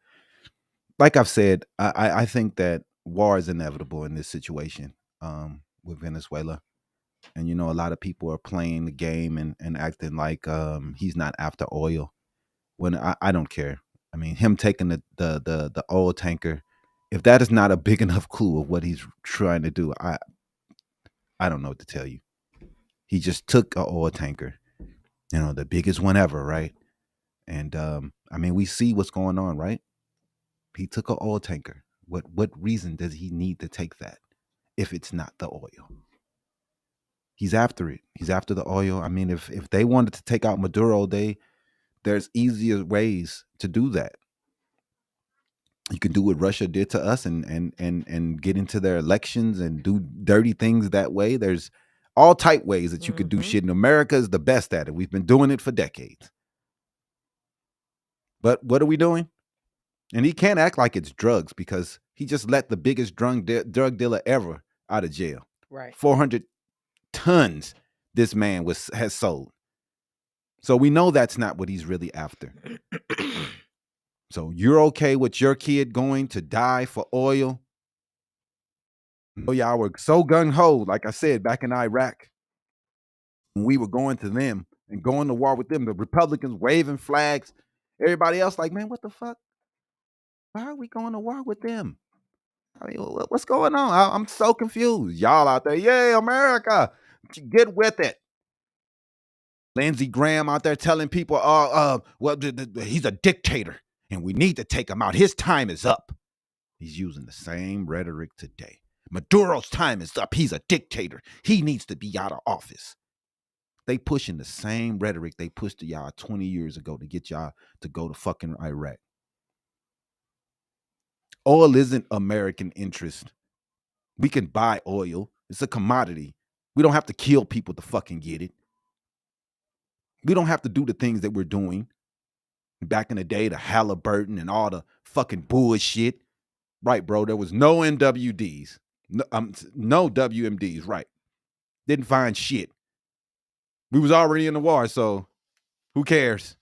like I've said, I think that war is inevitable in this situation with Venezuela. And, a lot of people are playing the game and acting like he's not after oil. When I don't care. I mean, him taking the oil tanker, if that is not a big enough clue of what he's trying to do, I don't know what to tell you. He just took an oil tanker, the biggest one ever, right? And I mean, we see what's going on, right? He took an oil tanker. What reason does he need to take that if it's not the oil? He's after it. He's after the oil. I mean, if they wanted to take out Maduro, there's easier ways to do that. You can do what Russia did to us and get into their elections and do dirty things that way. There's all type ways that you could do shit. And America is the best at it. We've been doing it for decades. But what are we doing? And he can't act like it's drugs because he just let the biggest drug dealer ever out of jail. Right. 400 tons this man has sold. So we know that's not what he's really after. So you're okay with your kid going to die for oil? Y'all were so gung-ho, like I said, back in Iraq, when we were going to them and going to war with them, the Republicans waving flags, everybody else like, man, what the fuck? Why are we going to war with them? I mean, what's going on? I'm so confused. Y'all out there, yay, America, get with it. Lindsey Graham out there telling people, he's a dictator and we need to take him out. His time is up. He's using the same rhetoric today. Maduro's time is up. He's a dictator. He needs to be out of office. They pushing the same rhetoric they pushed to y'all 20 years ago to get y'all to go to fucking Iraq. Oil isn't American interest. We can buy oil. It's a commodity. We don't have to kill people to fucking get it. We don't have to do the things that we're doing. Back in the day, the Halliburton and all the fucking bullshit. Right, bro. There was no NWDs. No WMDs, right. Didn't find shit. We was already in the war, so who cares?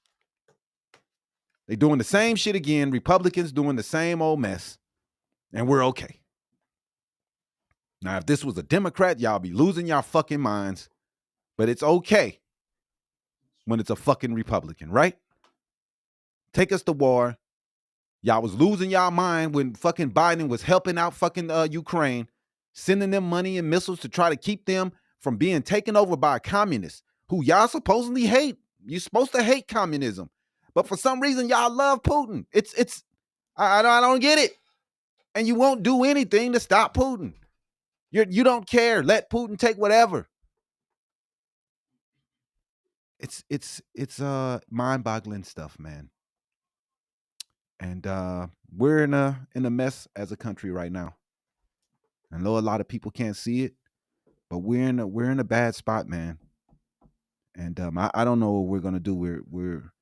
They doing the same shit again. Republicans doing the same old mess, and we're okay. Now, if this was a Democrat, y'all be losing y'all fucking minds, but it's okay when it's a fucking Republican, right? Take us to war. Y'all was losing y'all mind when fucking Biden was helping out fucking Ukraine, sending them money and missiles to try to keep them from being taken over by a communist who y'all supposedly hate. You're supposed to hate communism, but for some reason y'all love Putin. I don't get it, and you won't do anything to stop Putin. You don't care. Let Putin take whatever. It's mind-boggling stuff, man. And we're in a mess as a country right now. I know a lot of people can't see it, but we're in a bad spot, man. And I don't know what we're gonna do. We're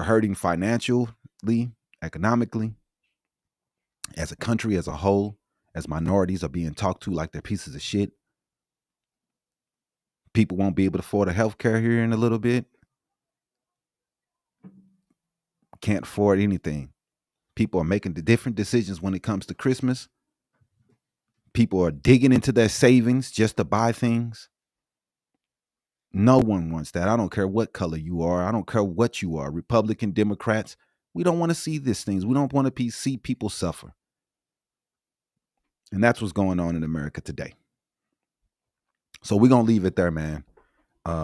hurting financially, economically, as a country as a whole. As minorities are being talked to like they're pieces of shit. People won't be able to afford a healthcare here in a little bit. Can't afford anything. People are making the different decisions when it comes to Christmas. People are digging into their savings just to buy things. No one wants that. I don't care what color you are. I don't care what you are. Republican, Democrats. We don't want to see these things. We don't want to see people suffer. And that's what's going on in America today. So we're going to leave it there, man.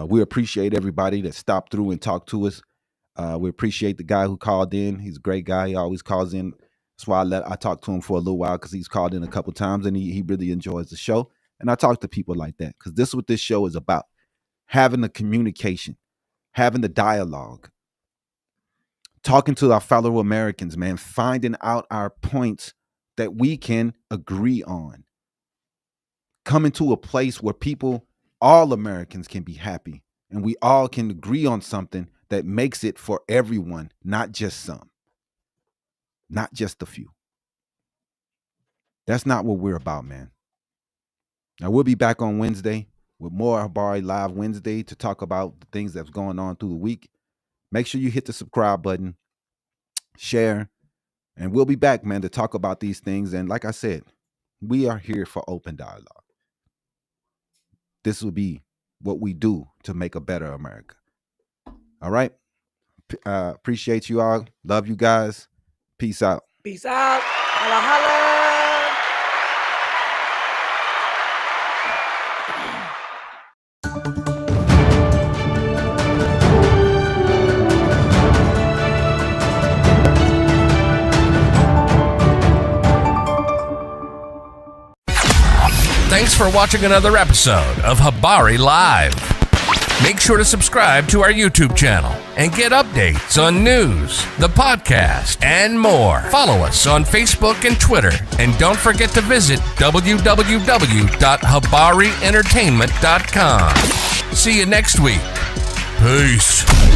We appreciate everybody that stopped through and talked to us. We appreciate the guy who called in. He's a great guy. He always calls in. That's why I talked to him for a little while, because he's called in a couple times and he really enjoys the show. And I talk to people like that because this is what this show is about. Having the communication, having the dialogue, talking to our fellow Americans, man, finding out our points that we can agree on. Coming to a place where all Americans can be happy and we all can agree on something that makes it for everyone, not just some, not just a few. That's not what we're about, man. Now, we'll be back on Wednesday with more Habari Live Wednesday to talk about the things that's going on through the week. Make sure you hit the subscribe button, share, and we'll be back, man, to talk about these things. And like I said, we are here for open dialogue. This will be what we do to make a better America. All right. Appreciate you all. Love you guys. Peace out. Peace out. Holla, holla. Thanks for watching another episode of Habari Live. Make sure to subscribe to our YouTube channel and get updates on news, the podcast, and more. Follow us on Facebook and Twitter. And don't forget to visit www.habarientertainment.com. See you next week. Peace.